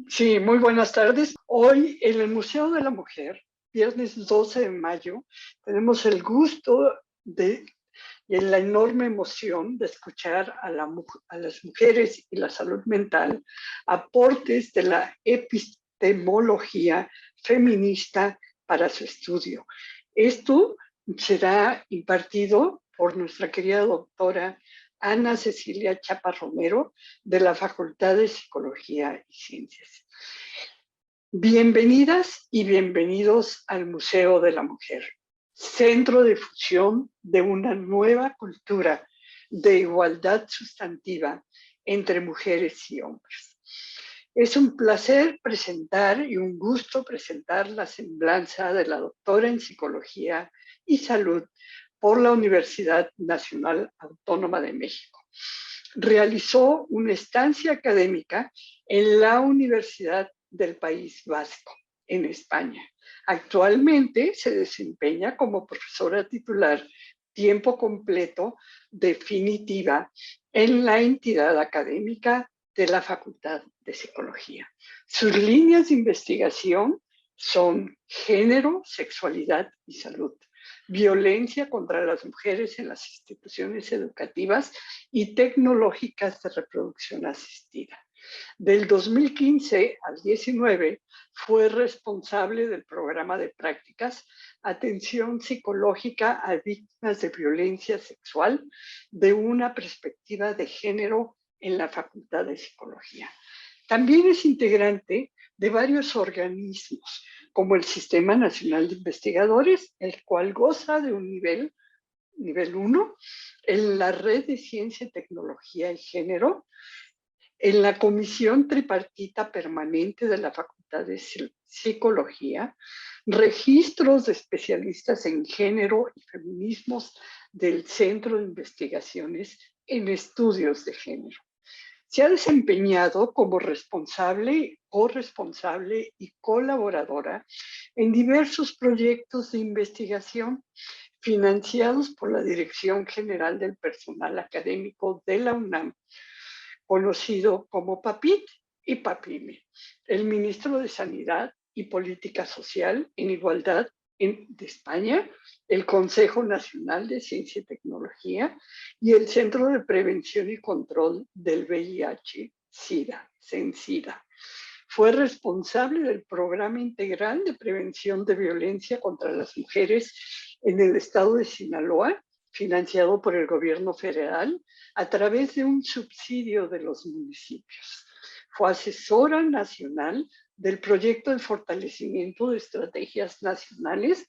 Sí, muy buenas tardes. Hoy en el Museo de la Mujer, viernes 12 de mayo, tenemos el gusto y la enorme emoción de escuchar a las mujeres y la salud mental, aportes de la epistemología feminista para su estudio. Esto será impartido por nuestra querida doctora Ana Cecilia Chapa Romero, de la Facultad de Psicología y Ciencias. Bienvenidas y bienvenidos al Museo de la Mujer, centro de fusión de una nueva cultura de igualdad sustantiva entre mujeres y hombres. Es un placer presentar y un gusto presentar la semblanza de la doctora en Psicología y Salud por la Universidad Nacional Autónoma de México. Realizó una estancia académica en la Universidad del País Vasco, en España. Actualmente se desempeña como profesora titular tiempo completo definitiva en la entidad académica de la Facultad de Psicología. Sus líneas de investigación son género, sexualidad y salud, violencia contra las mujeres en las instituciones educativas y tecnológicas de reproducción asistida. Del 2015 al 19 fue responsable del programa de prácticas Atención Psicológica a Víctimas de Violencia Sexual de una perspectiva de género en la Facultad de Psicología. También es integrante de varios organismos, como el Sistema Nacional de Investigadores, el cual goza de un nivel 1, en la Red de Ciencia, Tecnología y Género, en la Comisión Tripartita Permanente de la Facultad de Psicología, registros de especialistas en género y feminismos del Centro de Investigaciones en Estudios de Género. Se ha desempeñado como responsable, corresponsable y colaboradora en diversos proyectos de investigación financiados por la Dirección General del Personal Académico de la UNAM, conocido como PAPIT y PAPIME, el ministro de Sanidad y Política Social en Igualdad de España, el Consejo Nacional de Ciencia y Tecnología y el Centro de Prevención y Control del VIH-Sida, CENSIDA. Fue responsable del Programa Integral de Prevención de Violencia contra las Mujeres en el estado de Sinaloa, financiado por el gobierno federal a través de un subsidio de los municipios. Fue asesora nacional del proyecto de fortalecimiento de estrategias nacionales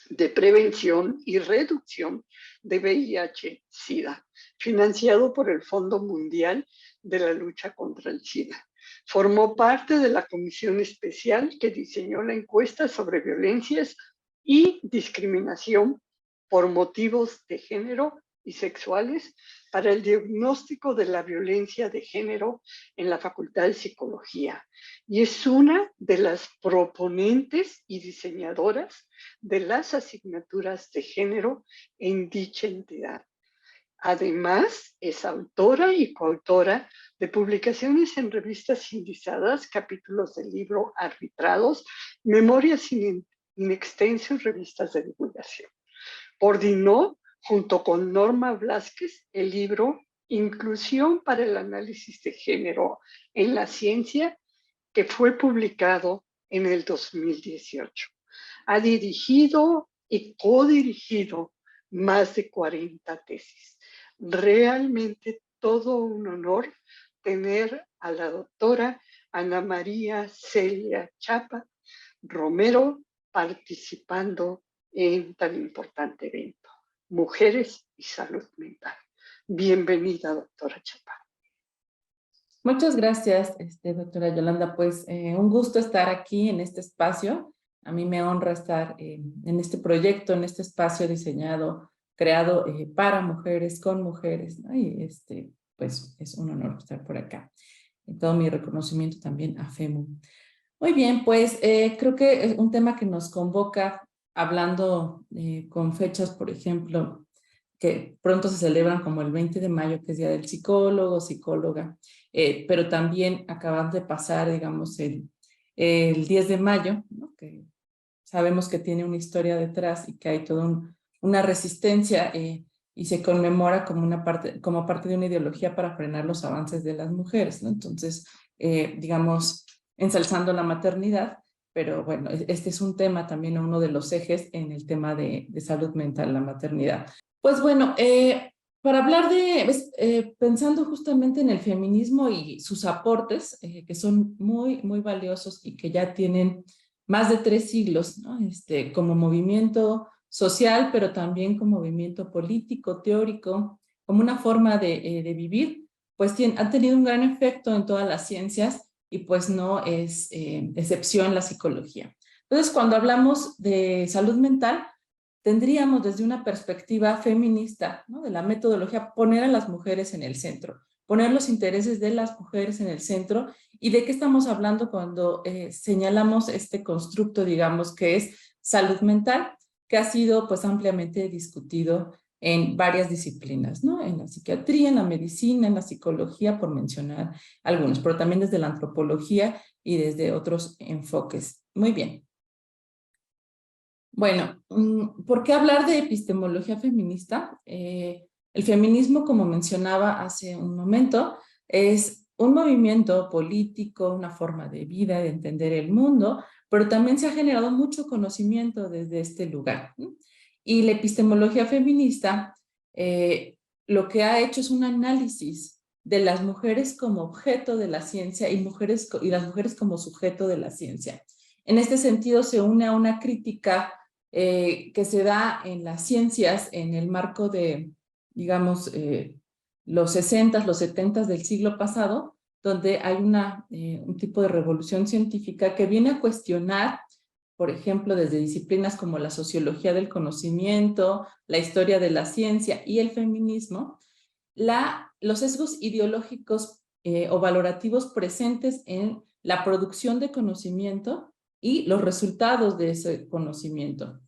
de prevención y reducción de VIH-Sida, financiado por el Fondo Mundial de la Lucha contra el SIDA. Formó parte de la comisión especial que diseñó la encuesta sobre violencias y discriminación por motivos de género y sexuales para el diagnóstico de la violencia de género en la Facultad de Psicología, y es una de las proponentes y diseñadoras de las asignaturas de género en dicha entidad. Además, es autora y coautora de publicaciones en revistas indizadas, capítulos del libro Arbitrados, Memorias in extenso y revistas de divulgación. Coordinó, junto con Norma Blázquez, el libro Inclusión para el análisis de género en la ciencia, que fue publicado en el 2018. Ha dirigido y codirigido más de 40 tesis. Realmente todo un honor tener a la doctora Ana María Celia Chapa Romero participando en tan importante evento. Mujeres y salud mental. Bienvenida, doctora Chapa. Muchas gracias, doctora Yolanda. Pues un gusto estar aquí en este espacio. A mí me honra estar en este proyecto, en este espacio diseñado, creado para mujeres, con mujeres, ¿no? Y pues es un honor estar por acá. Y todo mi reconocimiento también a FEMU. Muy bien, pues creo que es un tema que nos convoca, hablando con fechas, por ejemplo, que pronto se celebran como el 20 de mayo, que es Día del Psicólogo, Psicóloga, pero también acaban de pasar, digamos, el 10 de mayo, ¿no? Que sabemos que tiene una historia detrás y que hay toda una resistencia y se conmemora como parte de una ideología para frenar los avances de las mujeres, ¿no? Entonces, digamos, ensalzando la maternidad, pero bueno, este es un tema también, uno de los ejes en el tema de salud mental, la maternidad. Pues bueno, para hablar pensando justamente en el feminismo y sus aportes, que son muy, muy valiosos y que ya tienen más de 3 siglos, ¿no? Como movimiento social, pero también como movimiento político, teórico, como una forma de vivir, pues han tenido un gran efecto en todas las ciencias y pues no es excepción la psicología. Entonces, cuando hablamos de salud mental, tendríamos desde una perspectiva feminista, ¿no? De la metodología, poner a las mujeres en el centro, poner los intereses de las mujeres en el centro. ¿Y de qué estamos hablando cuando señalamos este constructo, digamos, que es salud mental, que ha sido pues ampliamente discutido en varias disciplinas, ¿no? En la psiquiatría, en la medicina, en la psicología, por mencionar algunos, pero también desde la antropología y desde otros enfoques. Muy bien. Bueno, ¿por qué hablar de epistemología feminista? El feminismo, como mencionaba hace un momento, es un movimiento político, una forma de vida, de entender el mundo, pero también se ha generado mucho conocimiento desde este lugar, ¿no? Y la epistemología feminista lo que ha hecho es un análisis de las mujeres como objeto de la ciencia y las mujeres como sujeto de la ciencia. En este sentido, se une a una crítica que se da en las ciencias en el marco de, digamos, los 60s, los 70s del siglo pasado, donde hay un tipo de revolución científica que viene a cuestionar, por ejemplo, desde disciplinas como la sociología del conocimiento, la historia de la ciencia y el feminismo, los sesgos ideológicos o valorativos presentes en la producción de conocimiento y los resultados de ese conocimiento.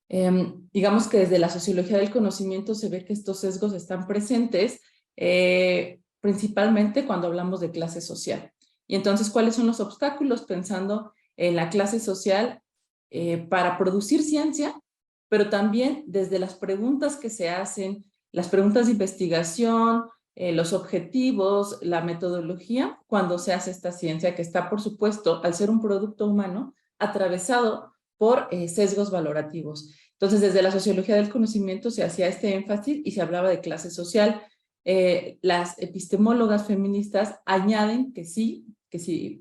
Digamos que desde la sociología del conocimiento se ve que estos sesgos están presentes principalmente cuando hablamos de clase social. Y entonces, ¿cuáles son los obstáculos pensando en la clase social para producir ciencia, pero también desde las preguntas que se hacen, las preguntas de investigación, los objetivos, la metodología, cuando se hace esta ciencia que está, por supuesto, al ser un producto humano, atravesado por sesgos valorativos. Entonces, desde la sociología del conocimiento se hacía este énfasis y se hablaba de clase social. Las epistemólogas feministas añaden que sí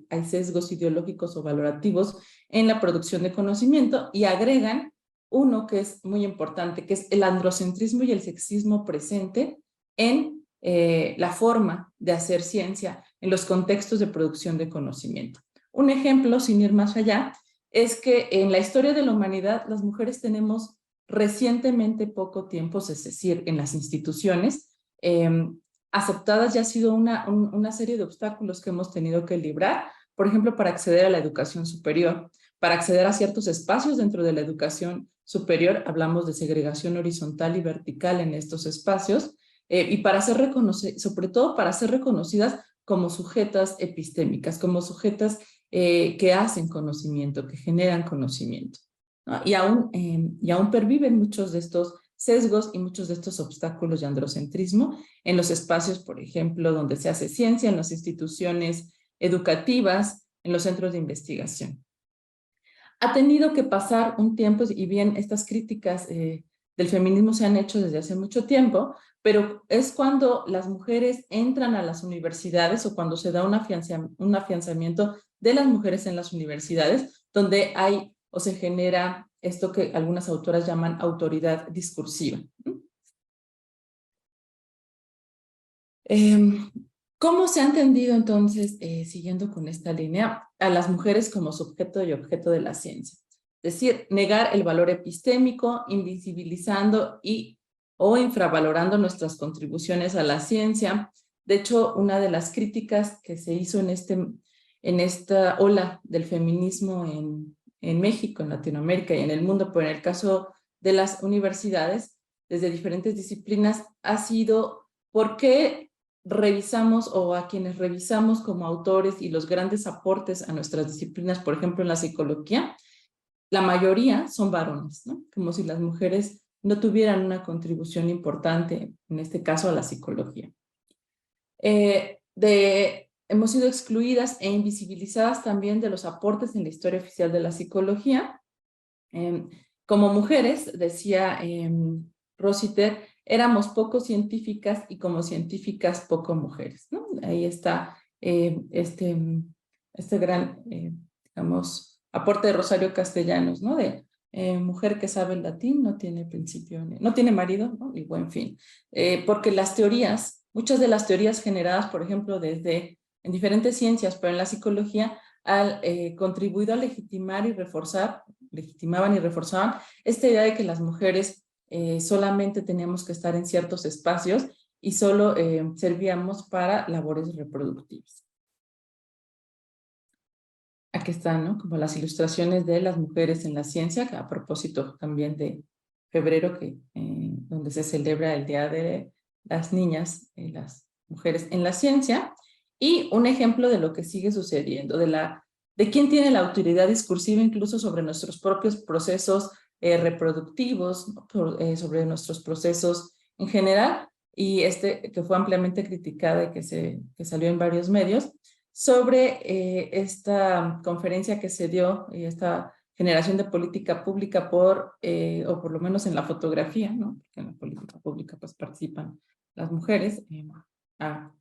hay sesgos ideológicos o valorativos en la producción de conocimiento y agregan uno que es muy importante, que es el androcentrismo y el sexismo presente en la forma de hacer ciencia en los contextos de producción de conocimiento. Un ejemplo, sin ir más allá, es que en la historia de la humanidad las mujeres tenemos recientemente poco tiempo, es decir, en las instituciones, aceptadas ya ha sido una serie de obstáculos que hemos tenido que librar, por ejemplo, para acceder a la educación superior, para acceder a ciertos espacios dentro de la educación superior, hablamos de segregación horizontal y vertical en estos espacios, y para ser reconocidas, sobre todo para ser reconocidas como sujetas epistémicas, como sujetas que hacen conocimiento, que generan conocimiento, ¿no? Y aún perviven muchos de estos sesgos y muchos de estos obstáculos de androcentrismo en los espacios, por ejemplo, donde se hace ciencia, en las instituciones educativas, en los centros de investigación. Ha tenido que pasar un tiempo, y bien estas críticas del feminismo se han hecho desde hace mucho tiempo, pero es cuando las mujeres entran a las universidades o cuando se da un afianzamiento de las mujeres en las universidades, donde hay o se genera esto que algunas autoras llaman autoridad discursiva. ¿Cómo se ha entendido entonces, siguiendo con esta línea, a las mujeres como sujeto y objeto de la ciencia? Es decir, negar el valor epistémico, invisibilizando o infravalorando nuestras contribuciones a la ciencia. De hecho, una de las críticas que se hizo en esta ola del feminismo en México, en Latinoamérica y en el mundo, pero en el caso de las universidades, desde diferentes disciplinas ha sido por qué revisamos, o a quienes revisamos como autores y los grandes aportes a nuestras disciplinas, por ejemplo en la psicología, la mayoría son varones, ¿no? Como si las mujeres no tuvieran una contribución importante, en este caso a la psicología. Hemos sido excluidas e invisibilizadas también de los aportes en la historia oficial de la psicología. Como mujeres, decía Rossiter, éramos poco científicas y como científicas poco mujeres, ¿no? Ahí está este gran, digamos, aporte de Rosario Castellanos, ¿no? De mujer que sabe el latín no tiene principio, no tiene marido, ¿no? Y buen fin. Porque las teorías, muchas de las teorías generadas, por ejemplo, en diferentes ciencias, pero en la psicología, han contribuido a legitimar y reforzar, legitimaban y reforzaban esta idea de que las mujeres solamente teníamos que estar en ciertos espacios y solo servíamos para labores reproductivas. Aquí están, ¿no? Como las ilustraciones de las mujeres en la ciencia, a propósito también de febrero, donde se celebra el Día de las Niñas, las mujeres en la ciencia, y un ejemplo de lo que sigue sucediendo, de quién tiene la autoridad discursiva incluso sobre nuestros propios procesos reproductivos, sobre nuestros procesos en general, y que fue ampliamente criticada y que salió en varios medios, sobre esta conferencia que se dio y esta generación de política pública o por lo menos en la fotografía, ¿no? Porque en la política pública pues participan las mujeres a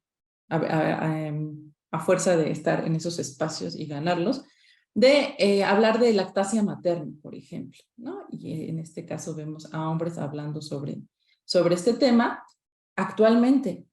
fuerza de estar en esos espacios y ganarlos, de hablar de lactancia materna, por ejemplo, ¿no? Y en este caso vemos a hombres hablando sobre este tema actualmente.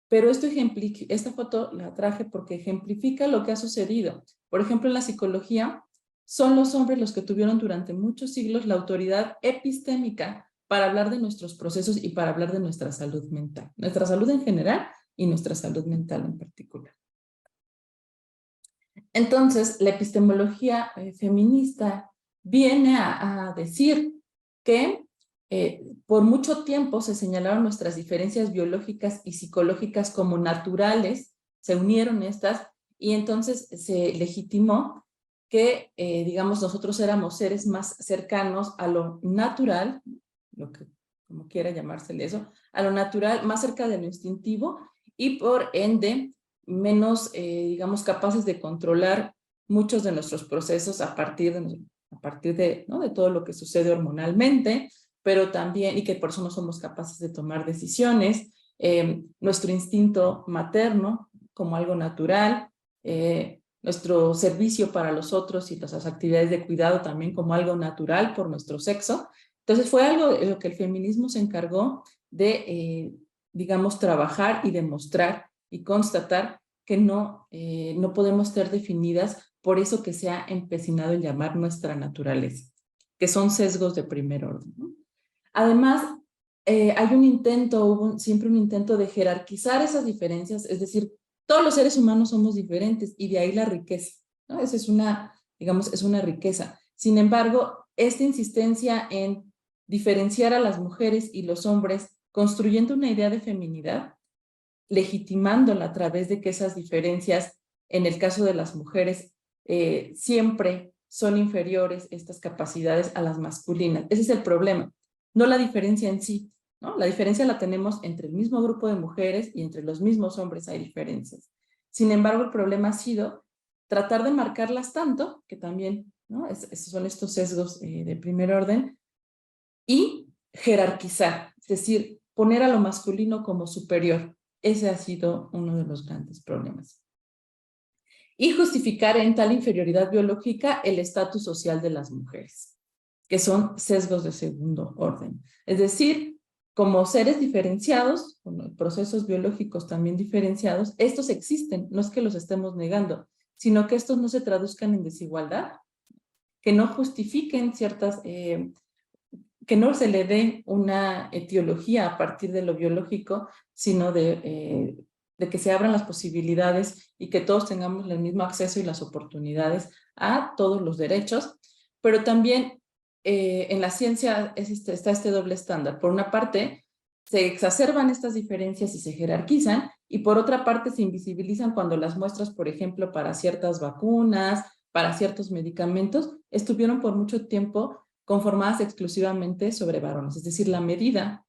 Pero esta foto la traje porque ejemplifica lo que ha sucedido. Por ejemplo, en la psicología, son los hombres los que tuvieron durante muchos siglos la autoridad epistémica para hablar de nuestros procesos y para hablar de nuestra salud mental. Nuestra salud en general y nuestra salud mental en particular. Entonces, la epistemología feminista viene a decir que por mucho tiempo se señalaron nuestras diferencias biológicas y psicológicas como naturales, se unieron estas, y entonces se legitimó que, digamos, nosotros éramos seres más cercanos a lo natural, como quiera llamársele eso, a lo natural, más cerca de lo instintivo, y por ende, menos, digamos, capaces de controlar muchos de nuestros procesos a partir de, ¿no? de todo lo que sucede hormonalmente, pero también, y que por eso no somos capaces de tomar decisiones, nuestro instinto materno como algo natural, nuestro servicio para los otros y las actividades de cuidado también como algo natural por nuestro sexo. Entonces fue algo de lo que el feminismo se encargó de, digamos, trabajar y demostrar y constatar que no podemos ser definidas por eso que se ha empecinado en llamar nuestra naturaleza, que son sesgos de primer orden, ¿no? Además, hay hubo siempre un intento de jerarquizar esas diferencias, es decir, todos los seres humanos somos diferentes y de ahí la riqueza, ¿no? Esa es digamos, es una riqueza. Sin embargo, esta insistencia en diferenciar a las mujeres y los hombres, construyendo una idea de feminidad, legitimándola a través de que esas diferencias, en el caso de las mujeres, siempre son inferiores estas capacidades a las masculinas. Ese es el problema, no la diferencia en sí, ¿no? La diferencia la tenemos entre el mismo grupo de mujeres y entre los mismos hombres hay diferencias. Sin embargo, el problema ha sido tratar de marcarlas tanto, que también, ¿no? Esos son estos sesgos de primer orden, y jerarquizar, es decir, poner a lo masculino como superior. Ese ha sido uno de los grandes problemas. Y justificar en tal inferioridad biológica el estatus social de las mujeres, que son sesgos de segundo orden. Es decir, como seres diferenciados, con procesos biológicos también diferenciados, estos existen, no es que los estemos negando, sino que estos no se traduzcan en desigualdad, que no justifiquen ciertas, que no se le dé una etiología a partir de lo biológico, sino de que se abran las posibilidades y que todos tengamos el mismo acceso y las oportunidades a todos los derechos, pero también en la ciencia está este doble estándar. Por una parte, se exacerban estas diferencias y se jerarquizan, y por otra parte se invisibilizan cuando las muestras, por ejemplo, para ciertas vacunas, para ciertos medicamentos, estuvieron por mucho tiempo conformadas exclusivamente sobre varones. Es decir, la medida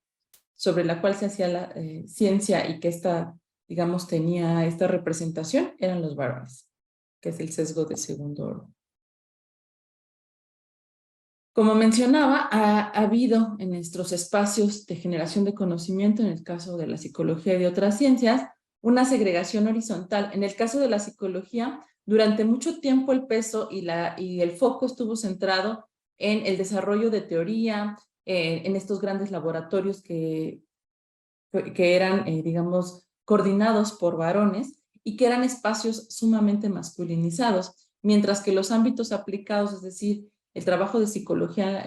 sobre la cual se hacía la ciencia y que esta, digamos, tenía esta representación eran los varones, que es el sesgo de segundo orden. Como mencionaba, ha habido en nuestros espacios de generación de conocimiento, en el caso de la psicología y de otras ciencias, una segregación horizontal. En el caso de la psicología, durante mucho tiempo el peso y el foco estuvo centrado en el desarrollo de teoría, en estos grandes laboratorios que eran, digamos, coordinados por varones y que eran espacios sumamente masculinizados, mientras que los ámbitos aplicados, es decir, el trabajo de psicología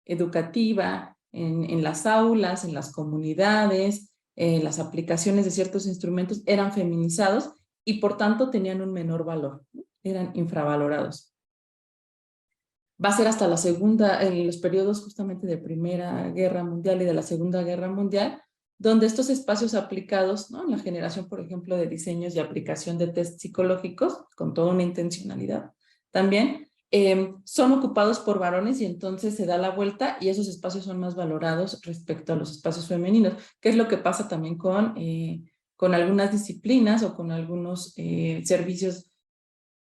educativa en las aulas, en las comunidades, las aplicaciones de ciertos instrumentos eran feminizados y por tanto tenían un menor valor, ¿no? Eran infravalorados. Va a ser hasta la segunda, en los periodos justamente de Primera Guerra Mundial y de la Segunda Guerra Mundial, donde estos espacios aplicados, ¿no? En la generación, por ejemplo, de diseños y aplicación de test psicológicos, con toda una intencionalidad también, son ocupados por varones y entonces se da la vuelta y esos espacios son más valorados respecto a los espacios femeninos, que es lo que pasa también con algunas disciplinas o con algunos servicios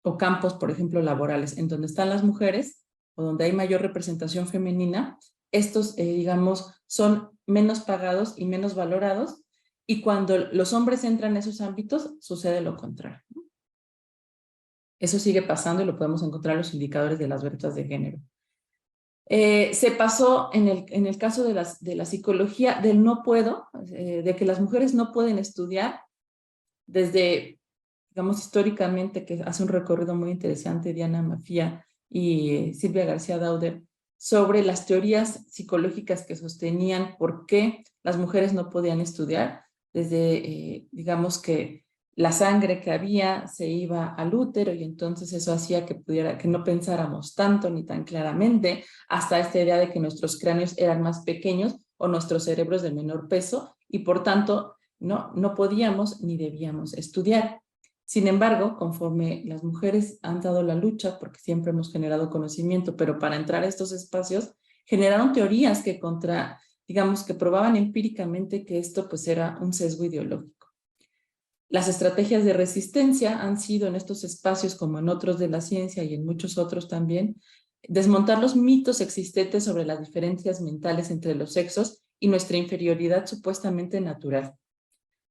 o campos, por ejemplo, laborales, en donde están las mujeres o donde hay mayor representación femenina, estos, digamos, son menos pagados y menos valorados, y cuando los hombres entran en esos ámbitos, sucede lo contrario, ¿no? Eso sigue pasando y lo podemos encontrar en los indicadores de las brechas de género. Se pasó en el caso de la psicología del no puedo, de que las mujeres no pueden estudiar desde, digamos, históricamente, que hace un recorrido muy interesante Diana Mafía y Silvia García Dauder, sobre las teorías psicológicas que sostenían por qué las mujeres no podían estudiar, desde, digamos, que la sangre que había se iba al útero y entonces eso hacía que no pensáramos tanto ni tan claramente, hasta esta idea de que nuestros cráneos eran más pequeños o nuestros cerebros de menor peso y por tanto no podíamos ni debíamos estudiar. Sin embargo, conforme las mujeres han dado la lucha, porque siempre hemos generado conocimiento, pero para entrar a estos espacios, generaron teorías que digamos, que probaban empíricamente que esto pues era un sesgo ideológico. Las estrategias de resistencia han sido en estos espacios, como en otros de la ciencia y en muchos otros también, desmontar los mitos existentes sobre las diferencias mentales entre los sexos y nuestra inferioridad supuestamente natural.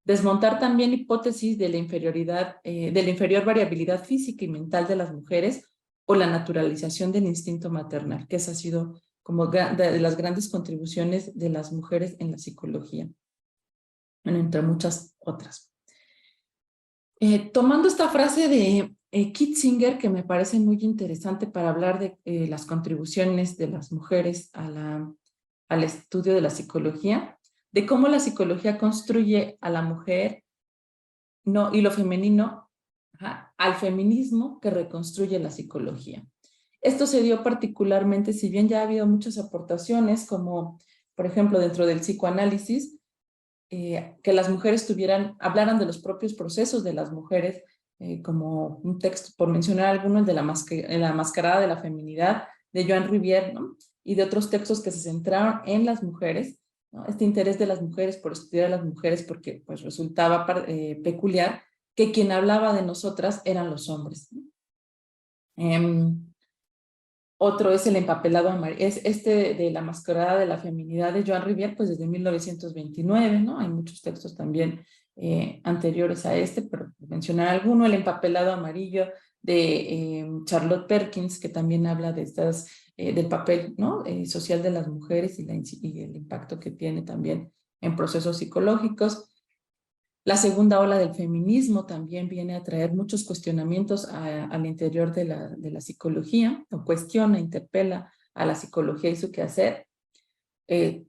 Desmontar también hipótesis de la inferioridad, de la inferior variabilidad física y mental de las mujeres o la naturalización del instinto maternal, que esa ha sido como de las grandes contribuciones de las mujeres en la psicología, bueno, entre muchas otras. Tomando esta frase de Kitzinger, que me parece muy interesante para hablar de las contribuciones de las mujeres al estudio de la psicología, de cómo la psicología construye a la mujer y lo femenino al feminismo que reconstruye la psicología. Esto se dio particularmente, si bien ya ha habido muchas aportaciones, como por ejemplo dentro del psicoanálisis, que las mujeres hablaran de los propios procesos de las mujeres, como un texto, por mencionar algunos, de la mascarada de la feminidad, de Joan Rivière, ¿no? Y de otros textos que se centraron en las mujeres, ¿no? Este interés de las mujeres por estudiar a las mujeres, porque pues resultaba peculiar que quien hablaba de nosotras eran los hombres, ¿no? Otro es el empapelado amarillo, es este de la mascarada de la feminidad de Joan Rivière, pues desde 1929, ¿no? Hay muchos textos también anteriores a este, pero mencionar alguno, el empapelado amarillo de Charlotte Perkins, que también habla de del papel, ¿no? Social de las mujeres y el impacto que tiene también en procesos psicológicos. La segunda ola del feminismo también viene a traer muchos cuestionamientos al interior de la psicología, o cuestiona, interpela a la psicología y su quehacer,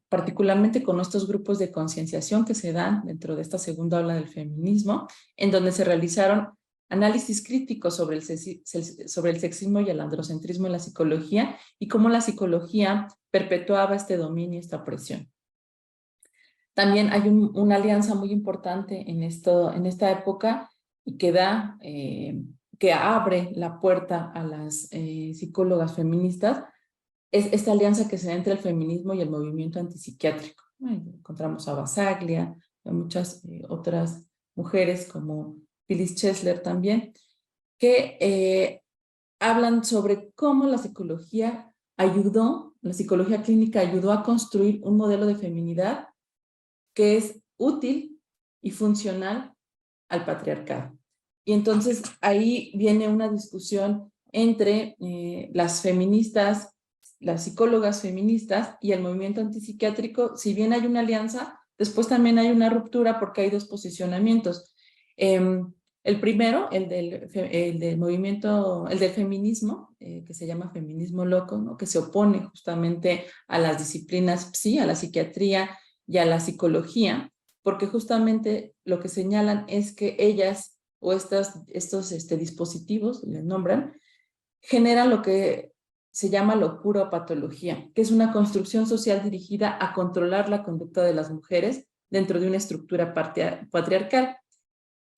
particularmente con estos grupos de concienciación que se dan dentro de esta segunda ola del feminismo, en donde se realizaron análisis crítico sobre el sexismo y el androcentrismo en la psicología y cómo la psicología perpetuaba este dominio y esta opresión. También hay una alianza muy importante en esta época y que abre la puerta a las psicólogas feministas. Es esta alianza que se da entre el feminismo y el movimiento antipsiquiátrico. Encontramos a Basaglia, a muchas otras mujeres como Phyllis Chesler también, que hablan sobre cómo la psicología clínica ayudó a construir un modelo de feminidad que es útil y funcional al patriarcado. Y entonces ahí viene una discusión entre las feministas, las psicólogas feministas y el movimiento antipsiquiátrico. Si bien hay una alianza, después también hay una ruptura porque hay dos posicionamientos. El primero, el del movimiento, el del feminismo, que se llama feminismo loco, ¿no? Que se opone justamente a las disciplinas a la psiquiatría y a la psicología, porque justamente lo que señalan es que ellas o estos dispositivos, les nombran, generan lo que se llama locura o patología, que es una construcción social dirigida a controlar la conducta de las mujeres dentro de una estructura patriarcal.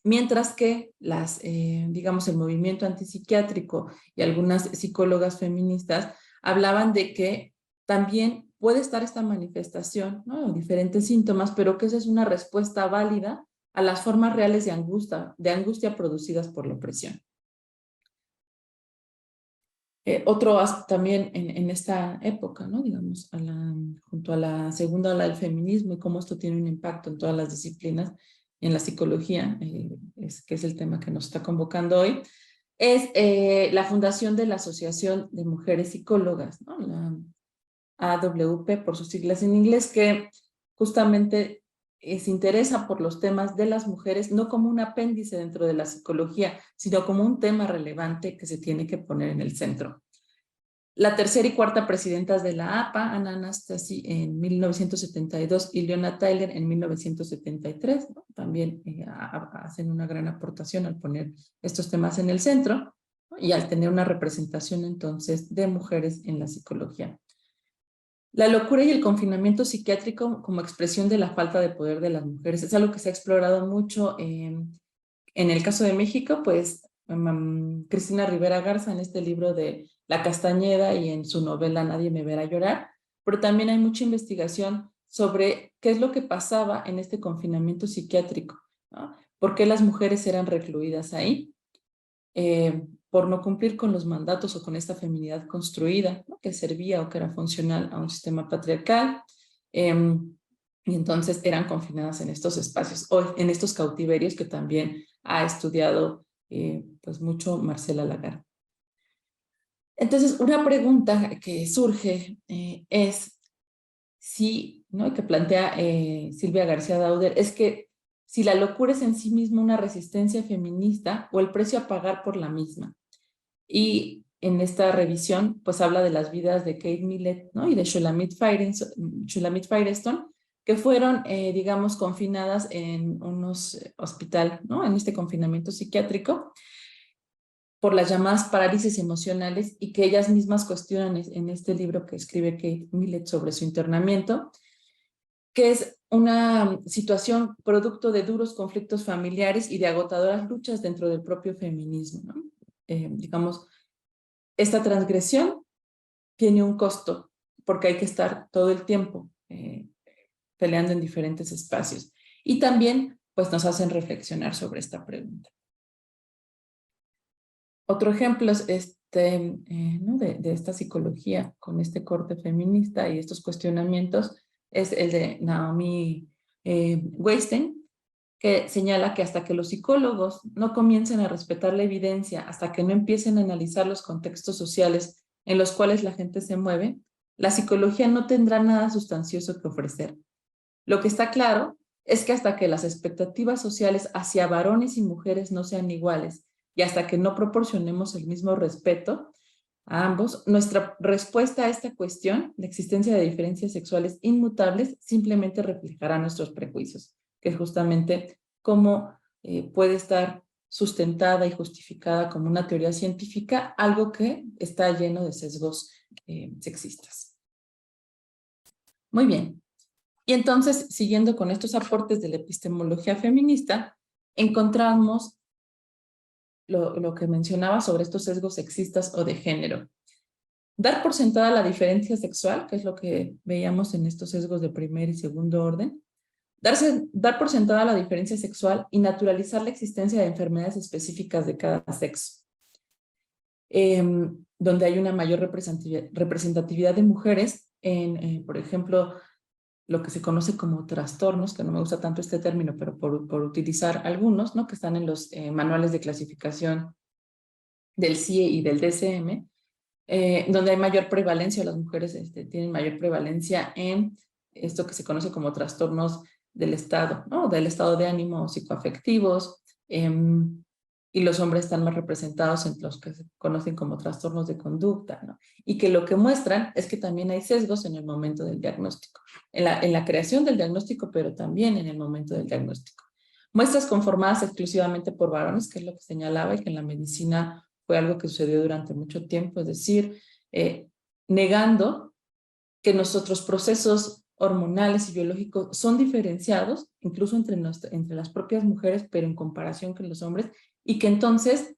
Mientras que digamos, el movimiento antipsiquiátrico y algunas psicólogas feministas hablaban de que también puede estar esta manifestación, ¿no? Diferentes síntomas, pero que esa es una respuesta válida a las formas reales de angustia producidas por la opresión. Otro también en esta época, ¿no? Digamos, junto a la segunda ola del feminismo y cómo esto tiene un impacto en todas las disciplinas, en la psicología, que es el tema que nos está convocando hoy, es la fundación de la Asociación de Mujeres Psicólogas, ¿no? La AWP por sus siglas en inglés, que justamente se interesa por los temas de las mujeres, no como un apéndice dentro de la psicología, sino como un tema relevante que se tiene que poner en el centro. La tercera y cuarta presidentas de la APA, Ana Anastasi en 1972 y Leona Tyler en 1973, ¿no? También hacen una gran aportación al poner estos temas en el centro, ¿no? Y al tener una representación entonces de mujeres en la psicología. La locura y el confinamiento psiquiátrico como expresión de la falta de poder de las mujeres es algo que se ha explorado mucho en el caso de México, pues Cristina Rivera Garza en este libro de La Castañeda y en su novela Nadie me verá llorar, pero también hay mucha investigación sobre qué es lo que pasaba en este confinamiento psiquiátrico, ¿no? ¿Por qué las mujeres eran recluidas ahí? Por no cumplir con los mandatos o con esta feminidad construida, ¿no? Que servía o que era funcional a un sistema patriarcal. Y entonces eran confinadas en estos espacios o en estos cautiverios que también ha estudiado pues mucho Marcela Lagarde. Entonces, una pregunta que surge es si, ¿no? que plantea Silvia García Dauder, es que si la locura es en sí misma una resistencia feminista o el precio a pagar por la misma. Y en esta revisión, pues habla de las vidas de Kate Millett, ¿no? Y de Shulamit Firestone, que fueron, digamos, confinadas en unos hospital, ¿no? En este confinamiento psiquiátrico, por las llamadas parálisis emocionales y que ellas mismas cuestionan en este libro que escribe Kate Millett sobre su internamiento, que es una situación producto de duros conflictos familiares y de agotadoras luchas dentro del propio feminismo, ¿no? Digamos, esta transgresión tiene un costo porque hay que estar todo el tiempo peleando en diferentes espacios. Y también pues nos hacen reflexionar sobre esta pregunta. Otro ejemplo es ¿no? de esta psicología con este corte feminista y estos cuestionamientos es el de Naomi Weinstein, que señala que hasta que los psicólogos no comiencen a respetar la evidencia, hasta que no empiecen a analizar los contextos sociales en los cuales la gente se mueve, la psicología no tendrá nada sustancioso que ofrecer. Lo que está claro es que hasta que las expectativas sociales hacia varones y mujeres no sean iguales y hasta que no proporcionemos el mismo respeto a ambos, nuestra respuesta a esta cuestión, la existencia de diferencias sexuales inmutables, simplemente reflejará nuestros prejuicios, que es justamente cómo puede estar sustentada y justificada como una teoría científica, algo que está lleno de sesgos sexistas. Muy bien. Y entonces, siguiendo con estos aportes de la epistemología feminista, encontramos lo que mencionaba sobre estos sesgos sexistas o de género. Dar por sentada la diferencia sexual, que es lo que veíamos en estos sesgos de primer y segundo orden. Dar por sentada la diferencia sexual y naturalizar la existencia de enfermedades específicas de cada sexo. Donde hay una mayor representatividad de mujeres en, por ejemplo, lo que se conoce como trastornos, que no me gusta tanto este término, pero por utilizar algunos, ¿no? Que están en los manuales de clasificación del CIE y del DSM, donde hay mayor prevalencia, las mujeres tienen mayor prevalencia en esto que se conoce como trastornos del estado, ¿no? Del estado de ánimo psicoafectivos, y los hombres están más representados en los que se conocen como trastornos de conducta, ¿no? Y que lo que muestran es que también hay sesgos en el momento del diagnóstico, en la creación del diagnóstico, pero también en el momento del diagnóstico. Muestras conformadas exclusivamente por varones, que es lo que señalaba, y que en la medicina fue algo que sucedió durante mucho tiempo, es decir, negando que nuestros procesos hormonales y biológicos son diferenciados, incluso entre las propias mujeres, pero en comparación con los hombres, y que entonces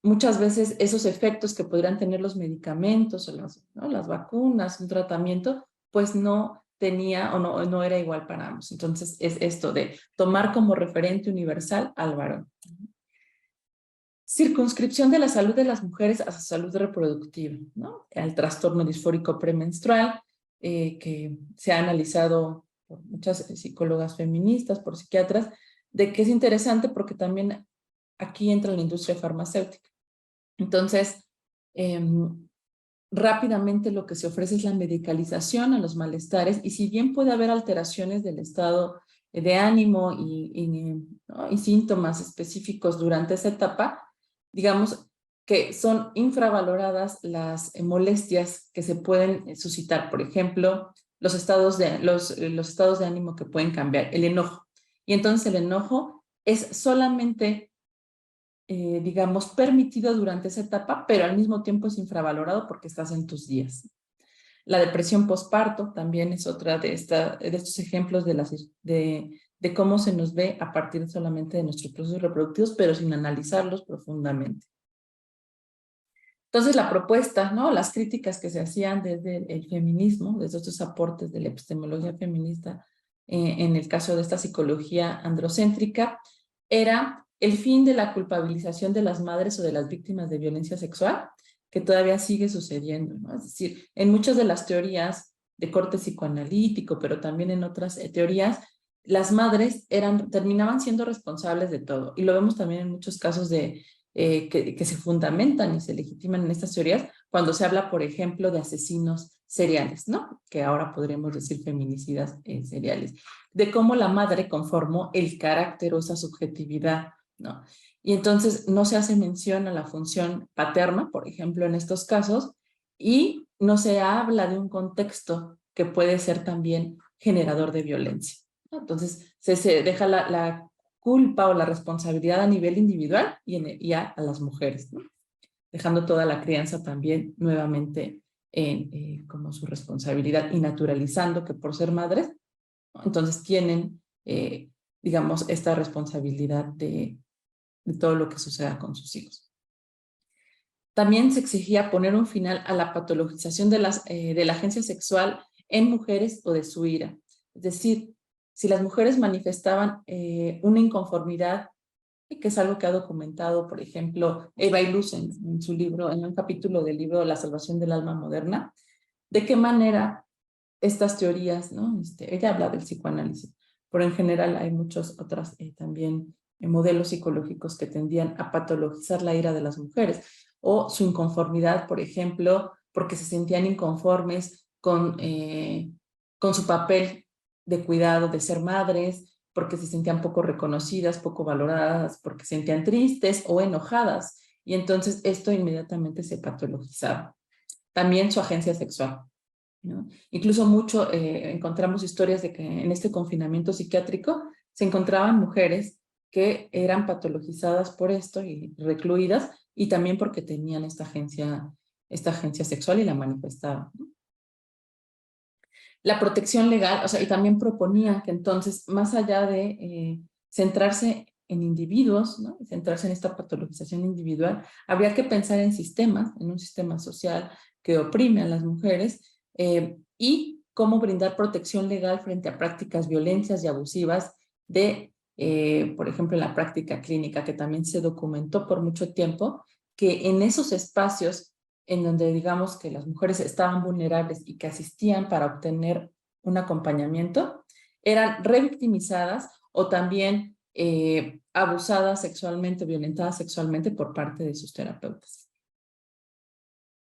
muchas veces esos efectos que podrían tener los medicamentos o las vacunas, un tratamiento, pues no tenía o no era igual para ambos. Entonces es esto de tomar como referente universal al varón. Circunscripción de la salud de las mujeres a su salud reproductiva, ¿no? Al trastorno disfórico premenstrual, que se ha analizado por muchas psicólogas feministas, por psiquiatras, de que es interesante porque también aquí entra la industria farmacéutica. Entonces, rápidamente lo que se ofrece es la medicalización a los malestares, y si bien puede haber alteraciones del estado de ánimo ¿no? y síntomas específicos durante esa etapa, digamos que son infravaloradas las molestias que se pueden suscitar. Por ejemplo, los estados de ánimo que pueden cambiar, el enojo. Y entonces el enojo es solamente digamos, permitido durante esa etapa, pero al mismo tiempo es infravalorado porque estás en tus días. La depresión postparto también es otra de estos ejemplos de cómo se nos ve a partir solamente de nuestros procesos reproductivos, pero sin analizarlos profundamente. Entonces la propuesta, ¿no? Las críticas que se hacían desde el feminismo, desde estos aportes de la epistemología feminista, en el caso de esta psicología androcéntrica, era el fin de la culpabilización de las madres o de las víctimas de violencia sexual, que todavía sigue sucediendo, ¿no? Es decir, en muchas de las teorías de corte psicoanalítico, pero también en otras teorías, las madres terminaban siendo responsables de todo. Y lo vemos también en muchos casos que se fundamentan y se legitiman en estas teorías cuando se habla, por ejemplo, de asesinos seriales, ¿no? Que ahora podríamos decir feminicidas seriales, de cómo la madre conformó el carácter o esa subjetividad, ¿no? Y entonces no se hace mención a la función paterna, por ejemplo, en estos casos, y no se habla de un contexto que puede ser también generador de violencia, ¿no? Entonces se deja la culpa o la responsabilidad a nivel individual y a las mujeres, ¿no? Dejando toda la crianza también nuevamente como su responsabilidad y naturalizando que por ser madres, ¿no? Entonces tienen, digamos, esta responsabilidad de todo lo que suceda con sus hijos. También se exigía poner un final a la patologización de la agencia sexual en mujeres o de su ira. Es decir, si las mujeres manifestaban una inconformidad, que es algo que ha documentado, por ejemplo, Eva Iluz en su libro, en un capítulo del libro La salvación del alma moderna, de qué manera estas teorías, ¿no? Ella habla del psicoanálisis, pero en general hay muchos otros también modelos psicológicos que tendían a patologizar la ira de las mujeres o su inconformidad, por ejemplo, porque se sentían inconformes con su papel de cuidado, de ser madres, porque se sentían poco reconocidas, poco valoradas, porque se sentían tristes o enojadas. Y entonces esto inmediatamente se patologizaba. También su agencia sexual, ¿no? Incluso mucho encontramos historias de que en este confinamiento psiquiátrico se encontraban mujeres que eran patologizadas por esto y recluidas, y también porque tenían esta agencia sexual y la manifestaban, ¿no? La protección legal, o sea, y también proponían que entonces, más allá de centrarse en individuos, ¿no? Y centrarse en esta patologización individual, habría que pensar en sistemas, en un sistema social que oprime a las mujeres, y cómo brindar protección legal frente a prácticas violentas y abusivas de, por ejemplo, en la práctica clínica, que también se documentó por mucho tiempo, que en esos espacios en donde digamos que las mujeres estaban vulnerables y que asistían para obtener un acompañamiento, eran revictimizadas o también abusadas sexualmente, violentadas sexualmente por parte de sus terapeutas.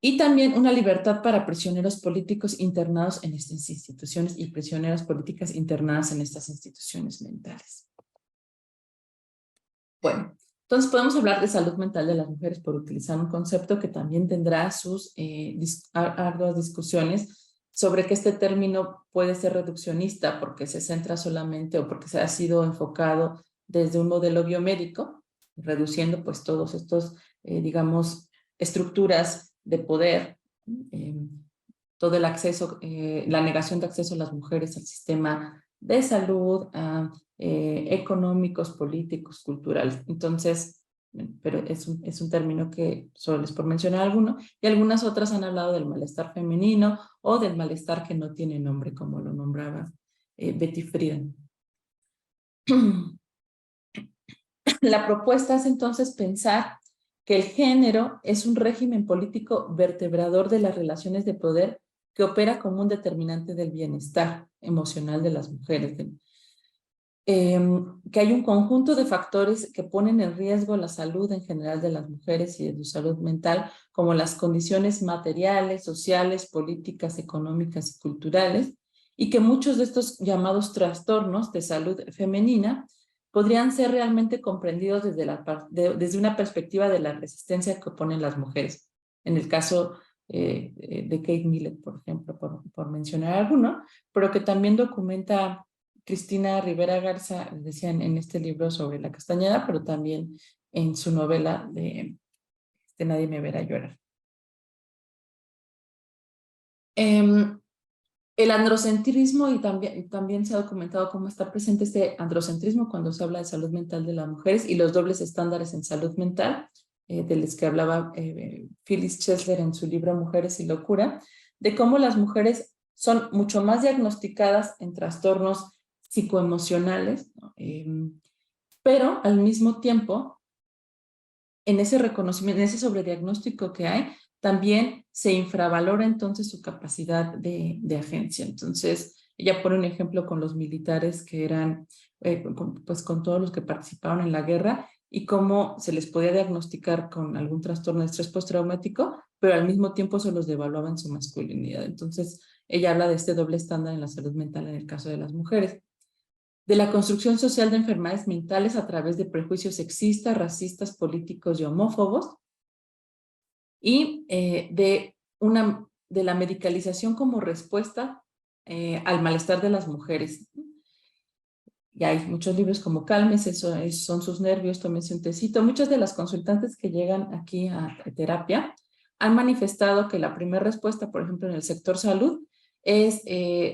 Y también una libertad para prisioneros políticos internados en estas instituciones y prisioneras políticas internadas en estas instituciones mentales. Bueno, entonces podemos hablar de salud mental de las mujeres por utilizar un concepto que también tendrá sus arduas discusiones sobre que este término puede ser reduccionista porque se centra solamente o porque se ha sido enfocado desde un modelo biomédico, reduciendo pues todos estos, digamos, estructuras de poder, todo el acceso, la negación de acceso a las mujeres al sistema de salud, económicos, políticos, culturales. Entonces, pero es un término que solo es por mencionar alguno, y algunas otras han hablado del malestar femenino o del malestar que no tiene nombre, como lo nombraba Betty Friedan. La propuesta es entonces pensar que el género es un régimen político vertebrador de las relaciones de poder que opera como un determinante del bienestar emocional de las mujeres, que hay un conjunto de factores que ponen en riesgo la salud en general de las mujeres y de su salud mental, como las condiciones materiales, sociales, políticas, económicas y culturales, y que muchos de estos llamados trastornos de salud femenina podrían ser realmente comprendidos desde una perspectiva de la resistencia que oponen las mujeres. En el caso de Kate Millett, por ejemplo, por mencionar alguno, pero que también documenta Cristina Rivera Garza, decía en este libro sobre la Castañeda, pero también en su novela de Nadie me verá llorar. El androcentrismo, y también se ha documentado cómo está presente este androcentrismo cuando se habla de salud mental de las mujeres y los dobles estándares en salud mental, de los que hablaba Phyllis Chesler en su libro Mujeres y Locura, de cómo las mujeres son mucho más diagnosticadas en trastornos psicoemocionales, ¿no? Pero al mismo tiempo, en ese reconocimiento, en ese sobrediagnóstico que hay, también se infravalora entonces su capacidad de agencia. Entonces, ella pone un ejemplo con los militares que eran, pues con todos los que participaron en la guerra y cómo se les podía diagnosticar con algún trastorno de estrés postraumático, pero al mismo tiempo se los devaluaba en su masculinidad. Entonces, ella habla de este doble estándar en la salud mental en el caso de las mujeres. De la construcción social de enfermedades mentales a través de prejuicios sexistas, racistas, políticos y homófobos, y de la medicalización como respuesta al malestar de las mujeres. Y hay muchos libros como Cálmese, son sus nervios, tómense un tecito. Muchas de las consultantes que llegan aquí a terapia han manifestado que la primera respuesta, por ejemplo, en el sector salud, es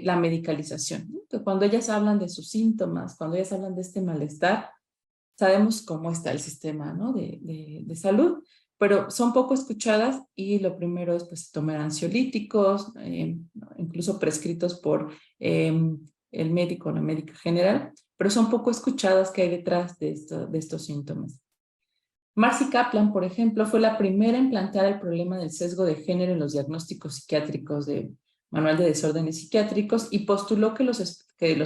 la medicalización, ¿no? Que cuando ellas hablan de sus síntomas, cuando ellas hablan de este malestar, sabemos cómo está el sistema, ¿no? de salud, pero son poco escuchadas y lo primero es pues, tomar ansiolíticos, incluso prescritos por el médico o la médica general, pero son poco escuchadas que hay detrás de estos síntomas. Marcy Kaplan, por ejemplo, fue la primera en plantear el problema del sesgo de género en los diagnósticos psiquiátricos de Manual de Desórdenes Psiquiátricos y postuló que los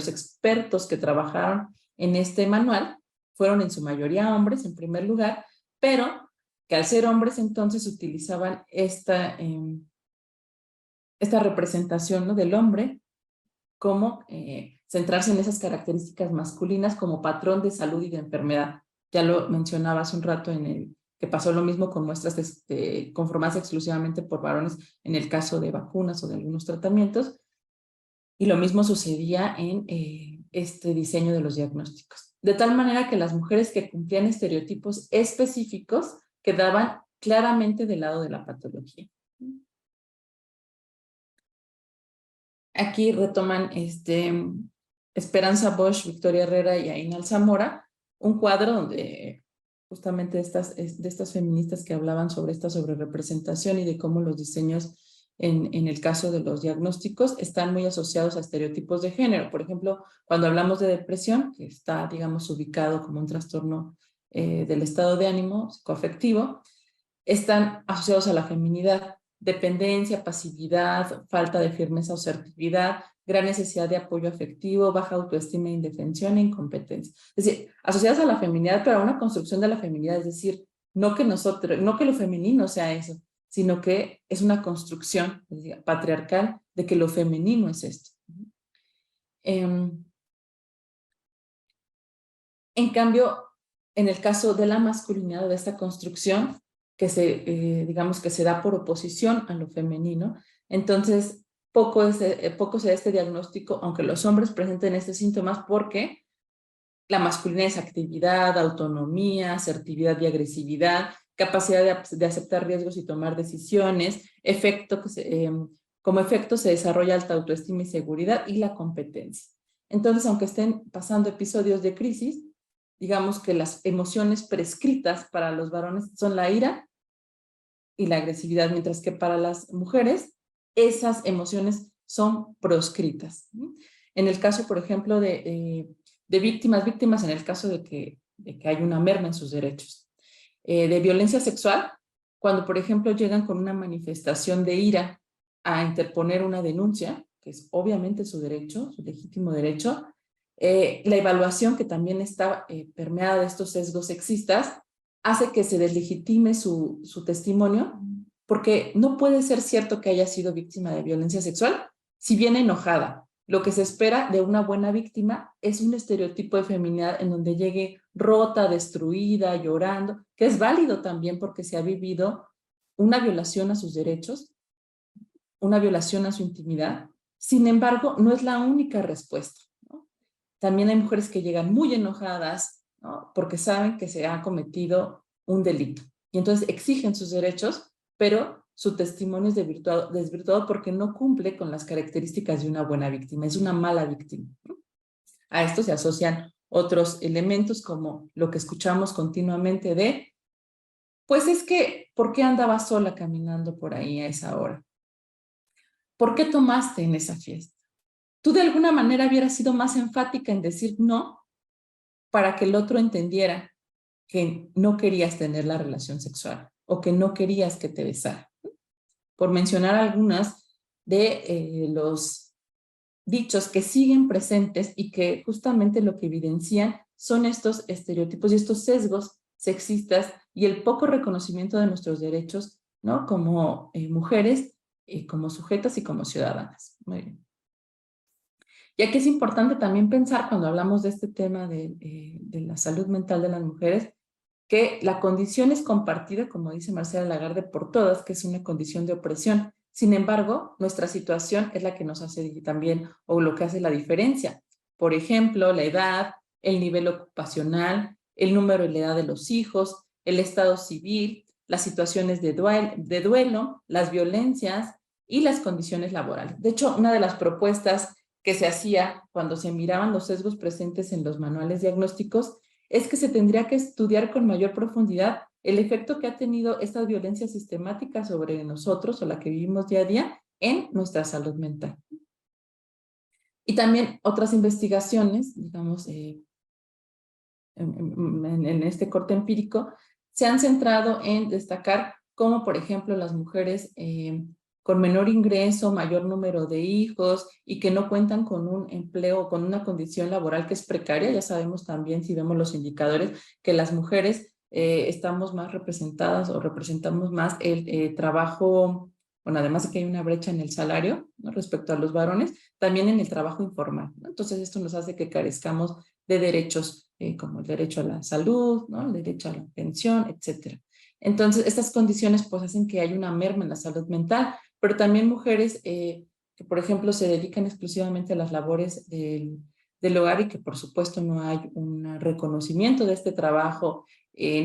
expertos que trabajaron en este manual fueron en su mayoría hombres, en primer lugar, pero que al ser hombres entonces utilizaban esta representación, ¿no? del hombre como centrarse en esas características masculinas como patrón de salud y de enfermedad. Ya lo mencionaba hace un rato que pasó lo mismo con muestras conformadas exclusivamente por varones en el caso de vacunas o de algunos tratamientos, y lo mismo sucedía en este diseño de los diagnósticos. de tal manera que las mujeres que cumplían estereotipos específicos quedaban claramente del lado de la patología. Aquí retoman Esperanza Bosch, Victoria Herrera y Aina Alzamora, un cuadro donde justamente de estas feministas que hablaban sobre esta sobrerepresentación y de cómo los diseños en el caso de los diagnósticos están muy asociados a estereotipos de género. Por ejemplo, cuando hablamos de depresión, que está, digamos, ubicado como un trastorno del estado de ánimo psicoafectivo, están asociados a la feminidad, dependencia, pasividad, falta de firmeza o asertividad, gran necesidad de apoyo afectivo, baja autoestima, indefensión e incompetencia. Es decir, asociadas a la feminidad, pero a una construcción de la feminidad, es decir, no que lo femenino sea eso, sino que es una construcción patriarcal de que lo femenino es esto. En cambio, en el caso de la masculinidad, de esta construcción, que digamos que se da por oposición a lo femenino, entonces poco se da este diagnóstico, aunque los hombres presenten estos síntomas, porque la masculinidad es actividad, autonomía, asertividad y agresividad, capacidad de aceptar riesgos y tomar decisiones, como efecto se desarrolla alta autoestima y seguridad y la competencia. Entonces, aunque estén pasando episodios de crisis, digamos que las emociones prescritas para los varones son la ira y la agresividad, mientras que para las mujeres esas emociones son proscritas. En el caso, por ejemplo, de víctimas en el caso de que hay una merma en sus derechos. De violencia sexual, cuando, por ejemplo, llegan con una manifestación de ira a interponer una denuncia, que es obviamente su derecho, su legítimo derecho, la evaluación, que también está permeada de estos sesgos sexistas, hace que se deslegitime su testimonio, porque no puede ser cierto que haya sido víctima de violencia sexual si viene enojada. Lo que se espera de una buena víctima es un estereotipo de feminidad en donde llegue rota, destruida, llorando, que es válido también porque se ha vivido una violación a sus derechos, una violación a su intimidad. Sin embargo, no es la única respuesta, ¿no? También hay mujeres que llegan muy enojadas, ¿no? Porque saben que se ha cometido un delito y entonces exigen sus derechos, pero su testimonio es desvirtuado porque no cumple con las características de una buena víctima, es una mala víctima, ¿no? A esto se asocian otros elementos como lo que escuchamos continuamente de, pues es que, ¿por qué andaba sola caminando por ahí a esa hora? ¿Por qué tomaste en esa fiesta? Tú de alguna manera hubieras sido más enfática en decir no para que el otro entendiera que no querías tener la relación sexual o que no querías que te besara. Por mencionar algunas de los dichos que siguen presentes y que justamente lo que evidencian son estos estereotipos y estos sesgos sexistas y el poco reconocimiento de nuestros derechos, ¿no? Como mujeres, como sujetas y como ciudadanas. Muy bien. Y aquí es importante también pensar cuando hablamos de este tema de la salud mental de las mujeres, que la condición es compartida, como dice Marcela Lagarde, por todas, que es una condición de opresión. Sin embargo, nuestra situación es la que nos hace también, o lo que hace la diferencia. Por ejemplo, la edad, el nivel ocupacional, el número y la edad de los hijos, el estado civil, las situaciones de duelo, las violencias y las condiciones laborales. De hecho, una de las propuestas que se hacía cuando se miraban los sesgos presentes en los manuales diagnósticos es que se tendría que estudiar con mayor profundidad el efecto que ha tenido esta violencia sistemática sobre nosotros o la que vivimos día a día en nuestra salud mental. Y también otras investigaciones, digamos, en este corte empírico, se han centrado en destacar cómo, por ejemplo, las mujeres con menor ingreso, mayor número de hijos y que no cuentan con un empleo, con una condición laboral que es precaria. Ya sabemos también, si vemos los indicadores, que las mujeres estamos más representadas o representamos más el trabajo, bueno, además de que hay una brecha en el salario, ¿no? Respecto a los varones, también en el trabajo informal, ¿no? Entonces esto nos hace que carezcamos de derechos como el derecho a la salud, ¿no? El derecho a la pensión, etcétera. Entonces estas condiciones pues hacen que haya una merma en la salud mental, pero también mujeres que, por ejemplo, se dedican exclusivamente a las labores del del hogar y que por supuesto no hay un reconocimiento de este trabajo,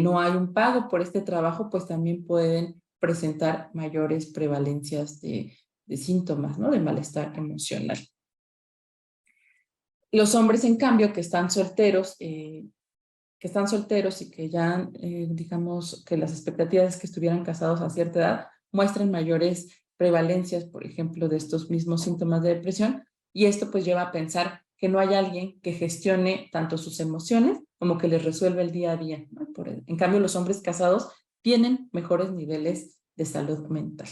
no hay un pago por este trabajo, pues también pueden presentar mayores prevalencias de síntomas, ¿no? De malestar emocional. Los hombres, en cambio, que están solteros y que ya, digamos, que las expectativas es que estuvieran casados a cierta edad, muestran mayores prevalencias, por ejemplo, de estos mismos síntomas de depresión, y esto pues lleva a pensar que no hay alguien que gestione tanto sus emociones como que les resuelva el día a día, ¿no? En cambio, los hombres casados tienen mejores niveles de salud mental.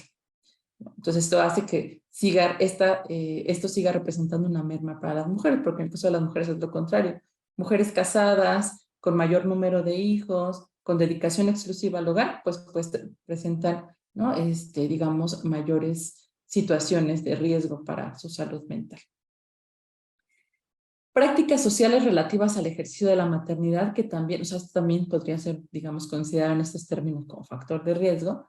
Entonces esto hace que esto siga representando una merma para las mujeres, porque en el caso de las mujeres es lo contrario. Mujeres casadas, con mayor número de hijos, con dedicación exclusiva al hogar, pues presentan, ¿no? Digamos, mayores situaciones de riesgo para su salud mental. Prácticas sociales relativas al ejercicio de la maternidad, que también, o sea, esto también podría ser, digamos, considerado en estos términos como factor de riesgo,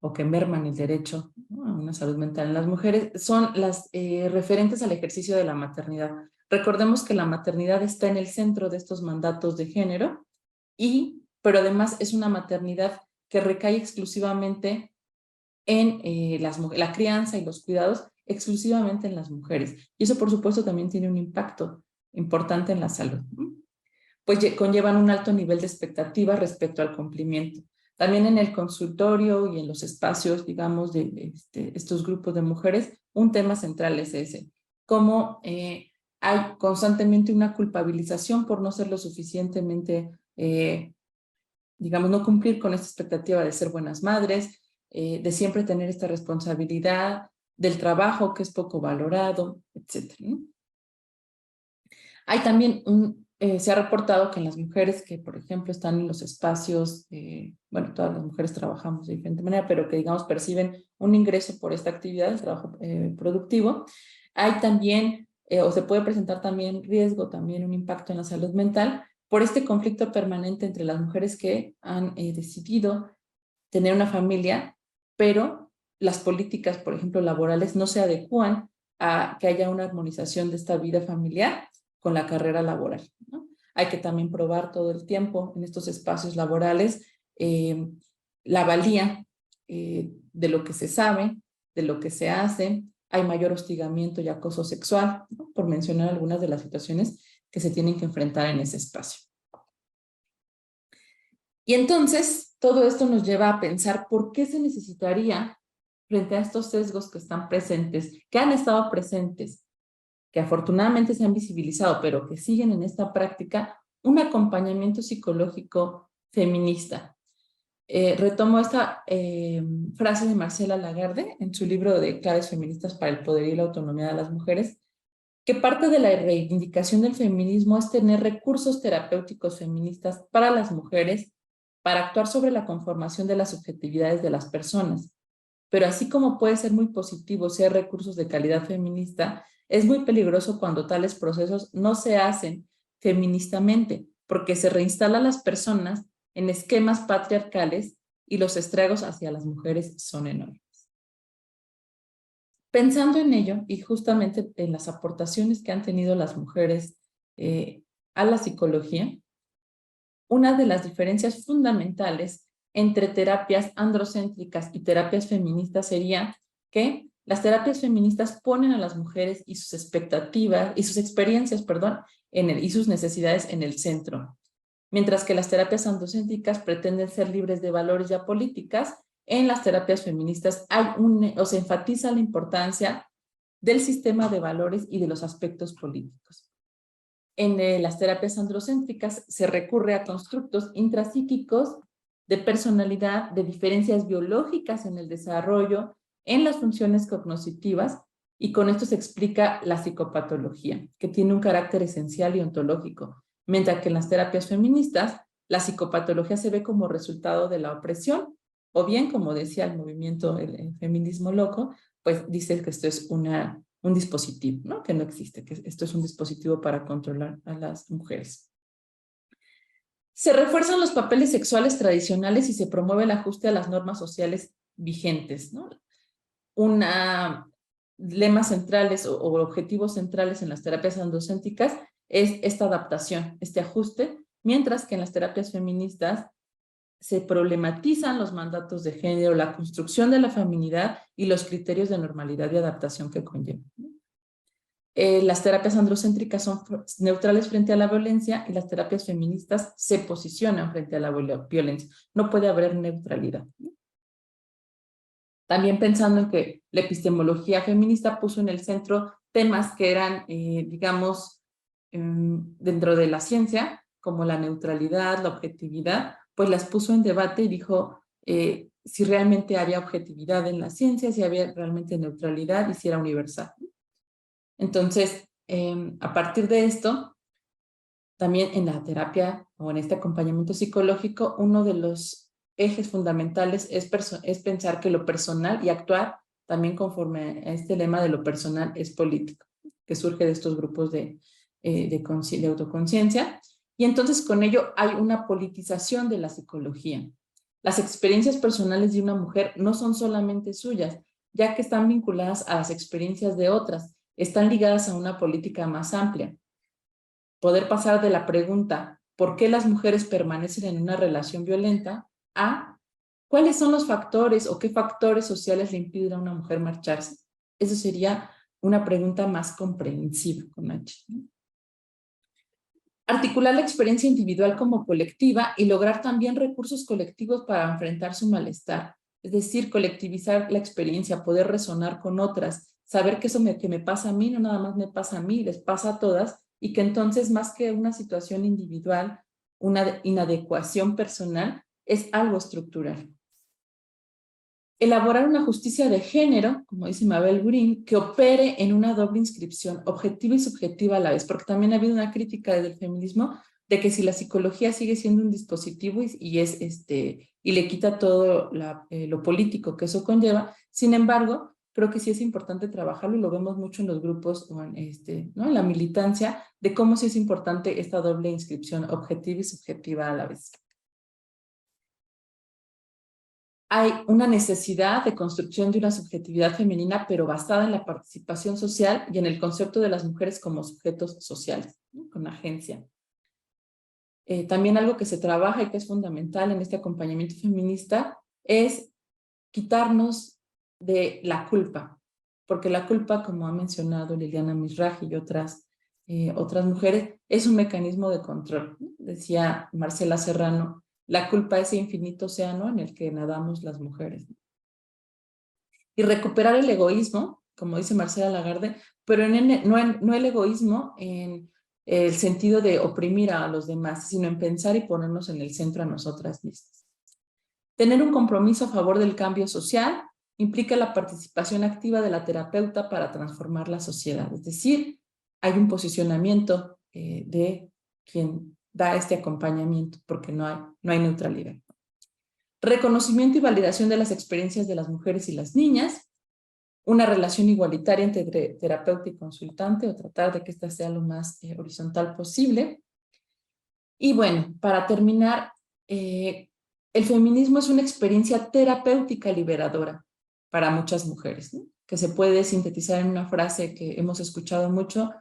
o que merman el derecho, ¿no?, a una salud mental en las mujeres, son las referentes al ejercicio de la maternidad. Recordemos que la maternidad está en el centro de estos mandatos de género, pero además es una maternidad que recae exclusivamente en la crianza y los cuidados, exclusivamente en las mujeres. Y eso, por supuesto, también tiene un impacto importante en la salud, ¿no? Pues conllevan un alto nivel de expectativa respecto al cumplimiento. También en el consultorio y en los espacios, digamos, de estos grupos de mujeres, un tema central es ese. Cómo hay constantemente una culpabilización por no ser lo suficientemente, digamos, no cumplir con esta expectativa de ser buenas madres, de siempre tener esta responsabilidad del trabajo que es poco valorado, etc., ¿no? Hay también se ha reportado que en las mujeres que, por ejemplo, están en los espacios, bueno, todas las mujeres trabajamos de diferente manera, pero que, digamos, perciben un ingreso por esta actividad, el trabajo productivo, hay también, o se puede presentar también riesgo, también un impacto en la salud mental, por este conflicto permanente entre las mujeres que han decidido tener una familia, pero las políticas, por ejemplo, laborales, no se adecúan a que haya una armonización de esta vida familiar con la carrera laboral, ¿no? Hay que también probar todo el tiempo en estos espacios laborales la valía de lo que se sabe, de lo que se hace. Hay mayor hostigamiento y acoso sexual, ¿no?, por mencionar algunas de las situaciones que se tienen que enfrentar en ese espacio. Y entonces, todo esto nos lleva a pensar por qué se necesitaría, frente a estos sesgos que están presentes, que han estado presentes, que afortunadamente se han visibilizado, pero que siguen en esta práctica, un acompañamiento psicológico feminista. Retomo esta frase de Marcela Lagarde en su libro de Claves feministas para el poder y la autonomía de las mujeres, que parte de la reivindicación del feminismo es tener recursos terapéuticos feministas para las mujeres para actuar sobre la conformación de las subjetividades de las personas. Pero así como puede ser muy positivo ser recursos de calidad feminista, es muy peligroso cuando tales procesos no se hacen feministamente, porque se reinstalan las personas en esquemas patriarcales y los estragos hacia las mujeres son enormes. Pensando en ello y justamente en las aportaciones que han tenido las mujeres a la psicología, una de las diferencias fundamentales entre terapias androcéntricas y terapias feministas sería que las terapias feministas ponen a las mujeres y sus expectativas y sus experiencias, perdón, y sus necesidades en el centro, mientras que las terapias androcéntricas pretenden ser libres de valores y apolíticas. En las terapias feministas se enfatiza la importancia del sistema de valores y de los aspectos políticos. En las terapias androcéntricas se recurre a constructos intrapsíquicos de personalidad, de diferencias biológicas en el desarrollo, en las funciones cognitivas, y con esto se explica la psicopatología, que tiene un carácter esencial y ontológico, mientras que en las terapias feministas la psicopatología se ve como resultado de la opresión, o bien, como decía el movimiento, el feminismo loco, pues dice que esto es un dispositivo, ¿no?, que no existe, que esto es un dispositivo para controlar a las mujeres. Se refuerzan los papeles sexuales tradicionales y se promueve el ajuste a las normas sociales vigentes, ¿no? lemas centrales o objetivos centrales en las terapias androcéntricas es esta adaptación, este ajuste, mientras que en las terapias feministas se problematizan los mandatos de género, la construcción de la feminidad y los criterios de normalidad y adaptación que conllevan. Las terapias androcéntricas son neutrales frente a la violencia y las terapias feministas se posicionan frente a la violencia. No puede haber neutralidad. También pensando en que la epistemología feminista puso en el centro temas que eran, digamos, dentro de la ciencia, como la neutralidad, la objetividad, pues las puso en debate y dijo si realmente había objetividad en la ciencia, si había realmente neutralidad y si era universal. Entonces, a partir de esto, también en la terapia o en este acompañamiento psicológico, uno de los ejes fundamentales es pensar que lo personal y actuar también conforme a este lema de lo personal es político, que surge de estos grupos de autoconciencia. Y entonces con ello hay una politización de la psicología. Las experiencias personales de una mujer no son solamente suyas, ya que están vinculadas a las experiencias de otras, están ligadas a una política más amplia. Poder pasar de la pregunta ¿por qué las mujeres permanecen en una relación violenta? A ¿cuáles son los factores o qué factores sociales le impiden a una mujer marcharse? Eso sería una pregunta más comprensiva con H, ¿no? Articular la experiencia individual como colectiva y lograr también recursos colectivos para enfrentar su malestar. Es decir, colectivizar la experiencia, poder resonar con otras, saber que eso que me pasa a mí no nada más me pasa a mí, les pasa a todas, y que entonces más que una situación individual, una inadecuación personal, es algo estructural. Elaborar una justicia de género, como dice Mabel Green, que opere en una doble inscripción, objetiva y subjetiva a la vez, porque también ha habido una crítica del feminismo de que si la psicología sigue siendo un dispositivo y le quita todo lo político que eso conlleva, sin embargo, creo que sí es importante trabajarlo y lo vemos mucho en los grupos o ¿no? En la militancia de cómo sí es importante esta doble inscripción objetiva y subjetiva a la vez. Hay una necesidad de construcción de una subjetividad femenina, pero basada en la participación social y en el concepto de las mujeres como sujetos sociales, ¿no? Con agencia. También algo que se trabaja y que es fundamental en este acompañamiento feminista es quitarnos de la culpa, porque la culpa, como ha mencionado Liliana Misraji y otras mujeres, es un mecanismo de control, ¿no? Decía Marcela Serrano, la culpa es ese infinito océano en el que nadamos las mujeres. Y recuperar el egoísmo, como dice Marcela Lagarde, pero no el egoísmo en el sentido de oprimir a los demás, sino en pensar y ponernos en el centro a nosotras mismas. Tener un compromiso a favor del cambio social implica la participación activa de la terapeuta para transformar la sociedad. Es decir, hay un posicionamiento de quien da este acompañamiento porque no hay neutralidad. Reconocimiento y validación de las experiencias de las mujeres y las niñas. Una relación igualitaria entre terapeuta y consultante o tratar de que esta sea lo más horizontal posible. Y bueno, para terminar, el feminismo es una experiencia terapéutica liberadora para muchas mujeres, ¿no? Que se puede sintetizar en una frase que hemos escuchado mucho,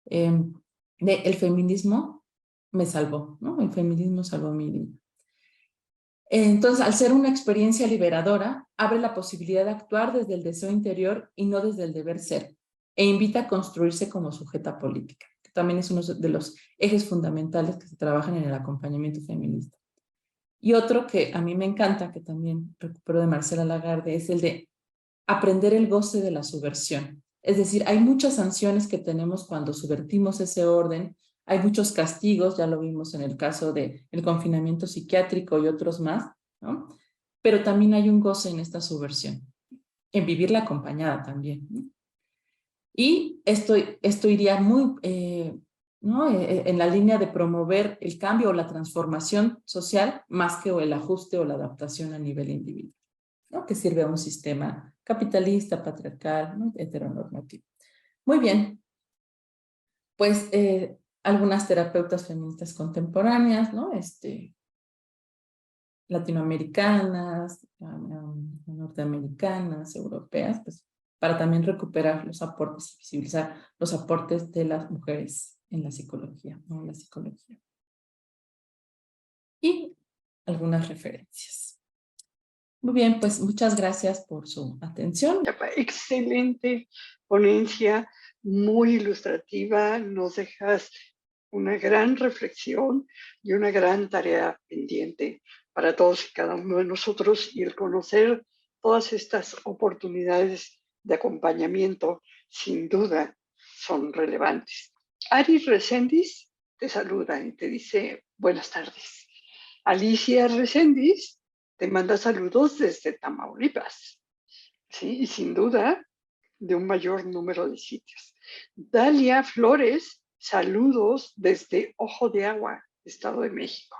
de el feminismo me salvó, ¿no? El feminismo salvó mi vida. Entonces, al ser una experiencia liberadora, abre la posibilidad de actuar desde el deseo interior y no desde el deber ser, e invita a construirse como sujeta política, que también es uno de los ejes fundamentales que se trabajan en el acompañamiento feminista. Y otro que a mí me encanta, que también recupero de Marcela Lagarde, es el de aprender el goce de la subversión. Es decir, hay muchas sanciones que tenemos cuando subvertimos ese orden, hay muchos castigos, ya lo vimos en el caso del confinamiento psiquiátrico y otros más, ¿no? Pero también hay un goce en esta subversión, en vivirla acompañada también, ¿no? Y esto iría muy ¿no? En la línea de promover el cambio o la transformación social más que el ajuste o la adaptación a nivel individual, ¿no? Que sirve a un sistema capitalista, patriarcal, ¿no? Heteronormativo. Muy bien, pues algunas terapeutas feministas contemporáneas, ¿no? Latinoamericanas, norteamericanas, europeas, pues para también recuperar los aportes y visibilizar los aportes de las mujeres en la psicología, ¿no? La psicología. Y algunas referencias. Muy bien, pues muchas gracias por su atención. Excelente ponencia, muy ilustrativa, nos dejas una gran reflexión y una gran tarea pendiente para todos y cada uno de nosotros, y el conocer todas estas oportunidades de acompañamiento sin duda son relevantes. Ari Reséndiz te saluda y te dice buenas tardes. Alicia Reséndiz te manda saludos desde Tamaulipas, ¿sí? Y sin duda de un mayor número de sitios. Dalia Flores, saludos desde Ojo de Agua, Estado de México,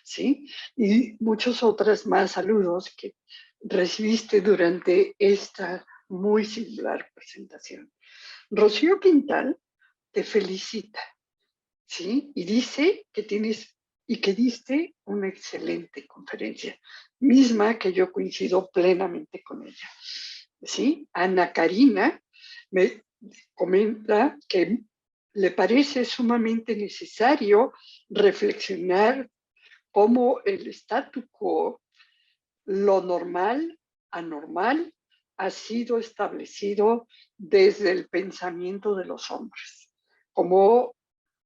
¿sí? Y muchos otros más saludos que recibiste durante esta muy singular presentación. Rocío Quintal te felicita, ¿sí? Y dice que diste una excelente conferencia, misma que yo coincido plenamente con ella, ¿sí? Ana Karina me comenta que le parece sumamente necesario reflexionar cómo el statu quo, lo normal, anormal, ha sido establecido desde el pensamiento de los hombres, como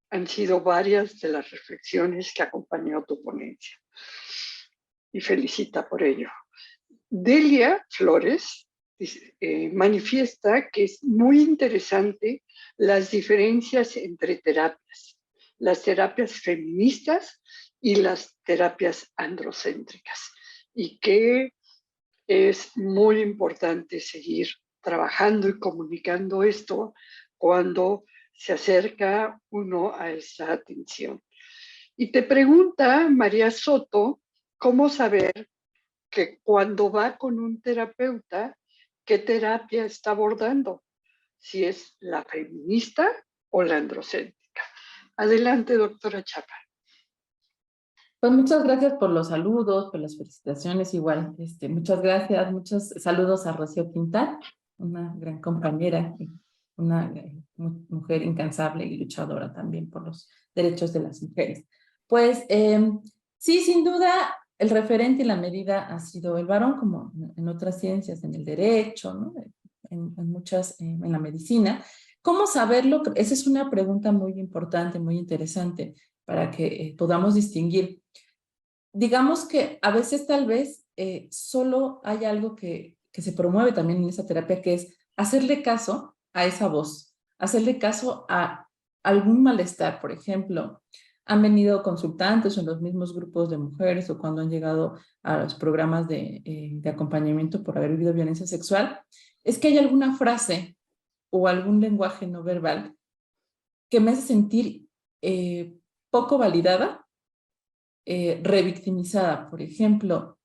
han sido varias de las reflexiones que acompañó tu ponencia. Y felicita por ello. Delia Flores manifiesta que es muy interesante las diferencias entre terapias, las terapias feministas y las terapias androcéntricas, y que es muy importante seguir trabajando y comunicando esto cuando se acerca uno a esa atención. Y te pregunta María Soto, ¿cómo saber que cuando va con un terapeuta, qué terapia está abordando? Si es la feminista o la androcéntrica. Adelante, doctora Chapa. Pues muchas gracias por los saludos, por las felicitaciones, igual, muchas gracias, muchos saludos a Rocío Quintal, una gran compañera, una mujer incansable y luchadora también por los derechos de las mujeres. Pues sí, sin duda, el referente y la medida ha sido el varón, como en otras ciencias, en el derecho, ¿no? En muchas, en la medicina. ¿Cómo saberlo? Esa es una pregunta muy importante, muy interesante, para que podamos distinguir. Digamos que a veces tal vez solo hay algo que se promueve también en esa terapia, que es hacerle caso a esa voz, hacerle caso a algún malestar. Por ejemplo, han venido consultantes en los mismos grupos de mujeres o cuando han llegado a los programas de acompañamiento por haber vivido violencia sexual, es que hay alguna frase o algún lenguaje no verbal que me hace sentir poco validada, revictimizada. Por ejemplo,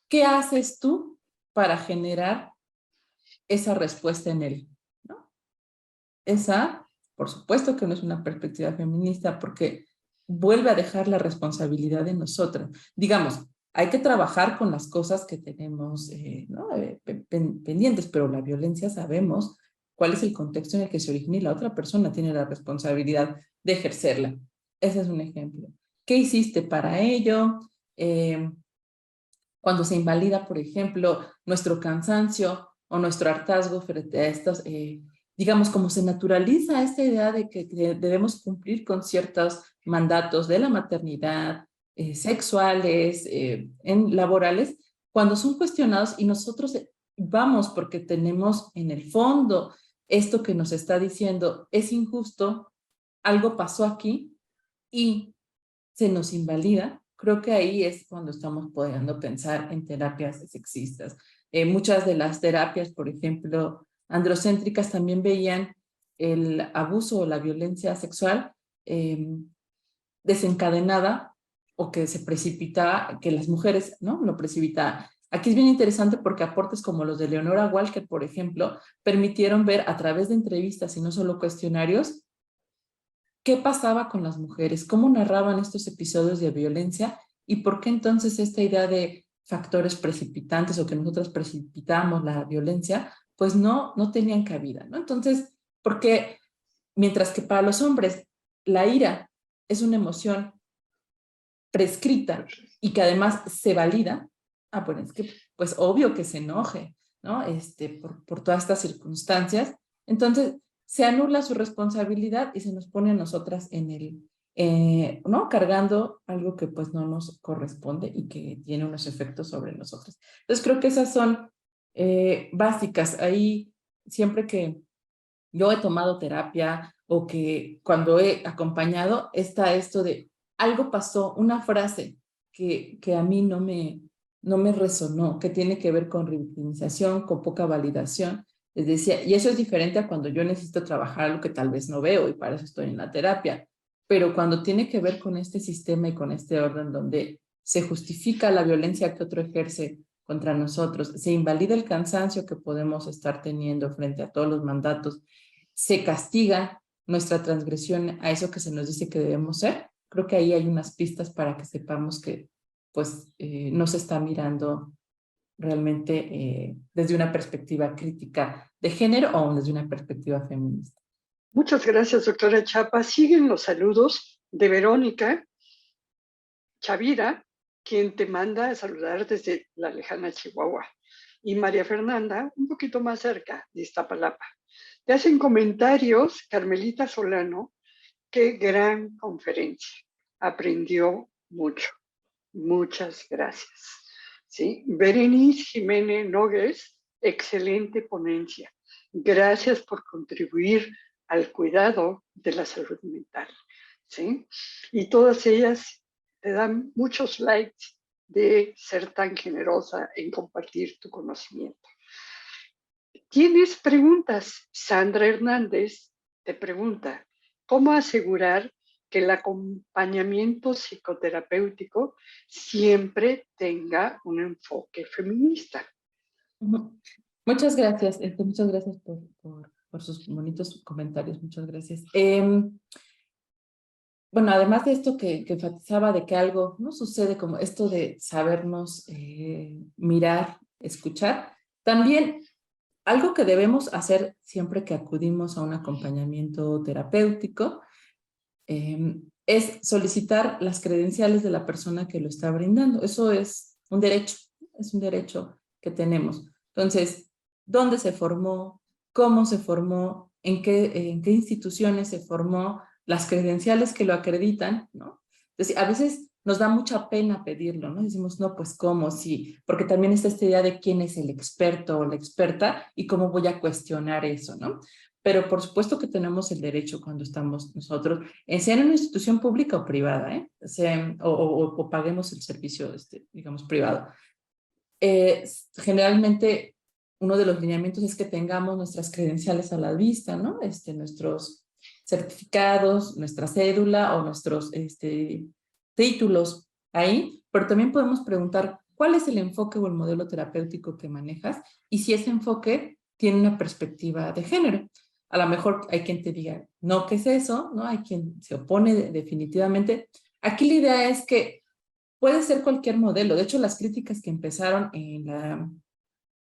¿qué haces tú para generar esa respuesta en él? ¿No? Esa, por supuesto que no es una perspectiva feminista, porque vuelve a dejar la responsabilidad en nosotras. Digamos, hay que trabajar con las cosas que tenemos ¿no? Pendientes, pero la violencia sabemos cuál es el contexto en el que se origina y la otra persona tiene la responsabilidad de ejercerla. Ese es un ejemplo. ¿Qué hiciste para ello? Cuando se invalida, por ejemplo, nuestro cansancio o nuestro hartazgo frente a estos, digamos, como se naturaliza esta idea de que debemos cumplir con ciertos mandatos de la maternidad, sexuales, laborales, cuando son cuestionados y nosotros vamos porque tenemos en el fondo esto que nos está diciendo es injusto, algo pasó aquí y se nos invalida, creo que ahí es cuando estamos pudiendo pensar en terapias sexistas. Muchas de las terapias, por ejemplo, androcéntricas, también veían el abuso o la violencia sexual desencadenada o que se precipita, que las mujeres, ¿no? Lo precipita. Aquí es bien interesante porque aportes como los de Leonora Walker, por ejemplo, permitieron ver a través de entrevistas y no solo cuestionarios qué pasaba con las mujeres, cómo narraban estos episodios de violencia y por qué entonces esta idea de factores precipitantes o que nosotros precipitamos la violencia pues no tenían cabida, ¿no? Entonces, porque mientras que para los hombres la ira es una emoción prescrita y que además se valida, bueno, es que pues obvio que se enoje, ¿no? Por todas estas circunstancias. Entonces, se anula su responsabilidad y se nos pone a nosotras en ¿no? Cargando algo que pues no nos corresponde y que tiene unos efectos sobre nosotros. Entonces, creo que esas son básicas. Ahí, siempre que yo he tomado terapia o que cuando he acompañado, está esto de algo pasó, una frase que a mí no me resonó, que tiene que ver con revictimización, con poca validación. Les decía, y eso es diferente a cuando yo necesito trabajar algo que tal vez no veo y para eso estoy en la terapia. Pero cuando tiene que ver con este sistema y con este orden donde se justifica la violencia que otro ejerce contra nosotros, se invalida el cansancio que podemos estar teniendo frente a todos los mandatos, se castiga nuestra transgresión a eso que se nos dice que debemos ser, creo que ahí hay unas pistas para que sepamos que pues no se está mirando realmente desde una perspectiva crítica de género o desde una perspectiva feminista. Muchas gracias, doctora Chapa. Siguen los saludos de Verónica Chavira, quien te manda a saludar desde la lejana Chihuahua, y María Fernanda, un poquito más cerca, de Iztapalapa. Te hacen comentarios, Carmelita Solano, qué gran conferencia. Aprendió mucho. Muchas gracias. ¿Sí? Berenice Jiménez Nogues, excelente ponencia. Gracias por contribuir al cuidado de la salud mental. ¿Sí? Y todas ellas te dan muchos likes de ser tan generosa en compartir tu conocimiento. ¿Tienes preguntas? Sandra Hernández te pregunta, ¿cómo asegurar que el acompañamiento psicoterapéutico siempre tenga un enfoque feminista? Muchas gracias, muchas gracias por sus bonitos comentarios, muchas gracias. Bueno, además de esto que enfatizaba de que algo no sucede, como esto de sabernos mirar, escuchar, también algo que debemos hacer siempre que acudimos a un acompañamiento terapéutico es solicitar las credenciales de la persona que lo está brindando. Eso es un derecho que tenemos. Entonces, ¿dónde se formó? ¿Cómo se formó? ¿En qué instituciones se formó? Las credenciales que lo acreditan, ¿no? Entonces, a veces nos da mucha pena pedirlo, ¿no? Decimos, no, pues, ¿cómo? Sí, porque también está esta idea de quién es el experto o la experta y cómo voy a cuestionar eso, ¿no? Pero por supuesto que tenemos el derecho cuando estamos nosotros, sea en una institución pública o privada, o paguemos el servicio, digamos, privado. Generalmente, uno de los lineamientos es que tengamos nuestras credenciales a la vista, ¿no? Nuestros certificados, nuestra cédula o nuestros títulos ahí, pero también podemos preguntar cuál es el enfoque o el modelo terapéutico que manejas y si ese enfoque tiene una perspectiva de género. A lo mejor hay quien te diga, no, ¿qué es eso? ¿No? Hay quien se opone definitivamente. Aquí la idea es que puede ser cualquier modelo. De hecho, las críticas que empezaron en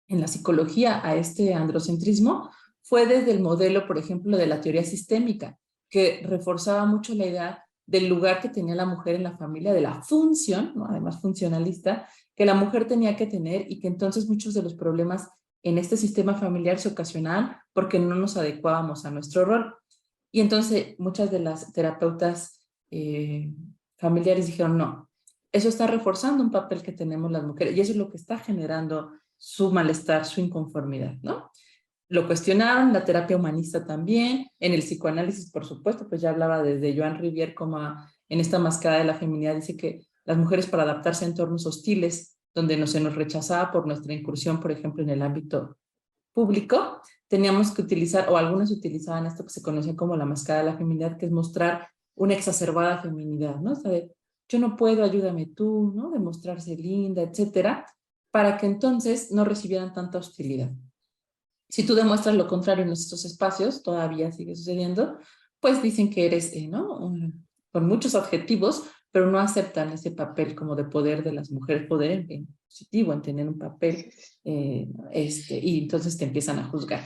la psicología a este androcentrismo fue desde el modelo, por ejemplo, de la teoría sistémica, que reforzaba mucho la idea del lugar que tenía la mujer en la familia, de la función, ¿no? Además funcionalista, que la mujer tenía que tener y que entonces muchos de los problemas en este sistema familiar se ocasionaban porque no nos adecuábamos a nuestro rol. Y entonces muchas de las terapeutas familiares dijeron, no, eso está reforzando un papel que tenemos las mujeres y eso es lo que está generando su malestar, su inconformidad, ¿no? Lo cuestionaron, la terapia humanista también, en el psicoanálisis, por supuesto, pues ya hablaba desde Joan Rivière como en esta mascarada de la feminidad, dice que las mujeres para adaptarse a entornos hostiles, donde se nos rechazaba por nuestra incursión, por ejemplo, en el ámbito público, teníamos que utilizar, o algunas utilizaban esto que se conocía como la mascarada de la feminidad, que es mostrar una exacerbada feminidad, ¿no? O sea, yo no puedo, ayúdame tú, ¿no? De mostrarse linda, etcétera, para que entonces no recibieran tanta hostilidad. Si tú demuestras lo contrario en estos espacios, todavía sigue sucediendo, pues dicen que eres, ¿no? Con muchos adjetivos, pero no aceptan ese papel como de poder de las mujeres, poder en positivo, en tener un papel, y entonces te empiezan a juzgar.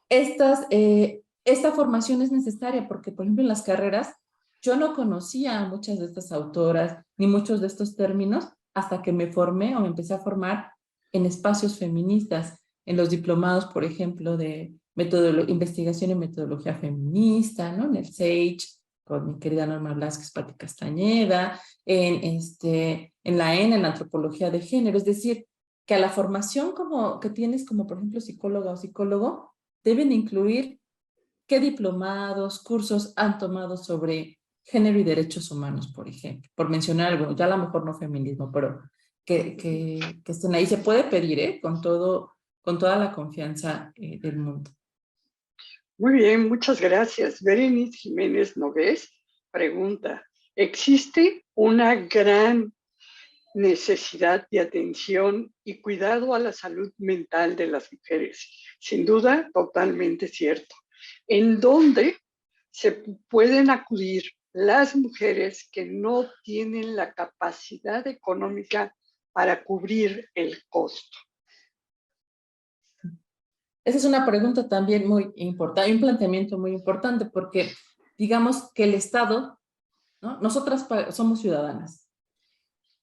Esta formación es necesaria porque, por ejemplo, en las carreras, yo no conocía a muchas de estas autoras ni muchos de estos términos hasta que me formé o me empecé a formar en espacios feministas, en los diplomados, por ejemplo, de investigación en metodología feminista, ¿no? En el SAGE, con mi querida Norma Blasquez, Pati Castañeda, en la ENA, en antropología de género. Es decir, que a la formación que tienes como, por ejemplo, psicóloga o psicólogo, deben incluir qué diplomados, cursos han tomado sobre género y derechos humanos, por ejemplo, por mencionar algo, ya a lo mejor no feminismo, pero que estén ahí. Se puede pedir, con toda la confianza del mundo. Muy bien, muchas gracias. Berenice Jiménez Nogués pregunta, ¿existe una gran necesidad de atención y cuidado a la salud mental de las mujeres? Sin duda, totalmente cierto. ¿En dónde se pueden acudir las mujeres que no tienen la capacidad económica para cubrir el costo? Esa es una pregunta también muy importante, un planteamiento muy importante, porque digamos que el Estado, ¿no? Nosotras somos ciudadanas,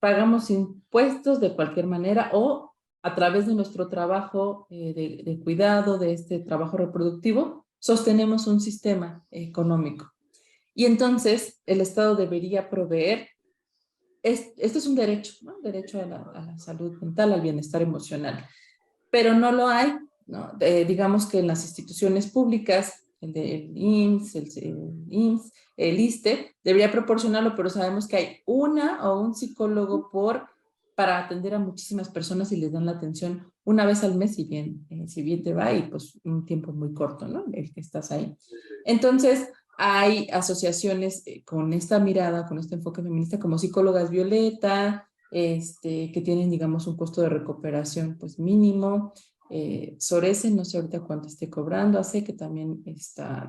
pagamos impuestos de cualquier manera o a través de nuestro trabajo de cuidado, de este trabajo reproductivo, sostenemos un sistema económico. Y entonces el Estado debería proveer, esto es un derecho, ¿no? Derecho a la salud mental, al bienestar emocional, pero no lo hay, ¿no? Digamos que en las instituciones públicas, el IMSS, el IMSS, el ISSSTE, debería proporcionarlo, pero sabemos que hay una o un psicólogo para atender a muchísimas personas y les dan la atención una vez al mes, si bien te va, y pues un tiempo muy corto, ¿no? El que estás ahí. Entonces, hay asociaciones con esta mirada, con este enfoque feminista, como Psicólogas Violeta, que tienen, digamos, un costo de recuperación pues mínimo. Sorese, no sé ahorita cuánto esté cobrando, hace que también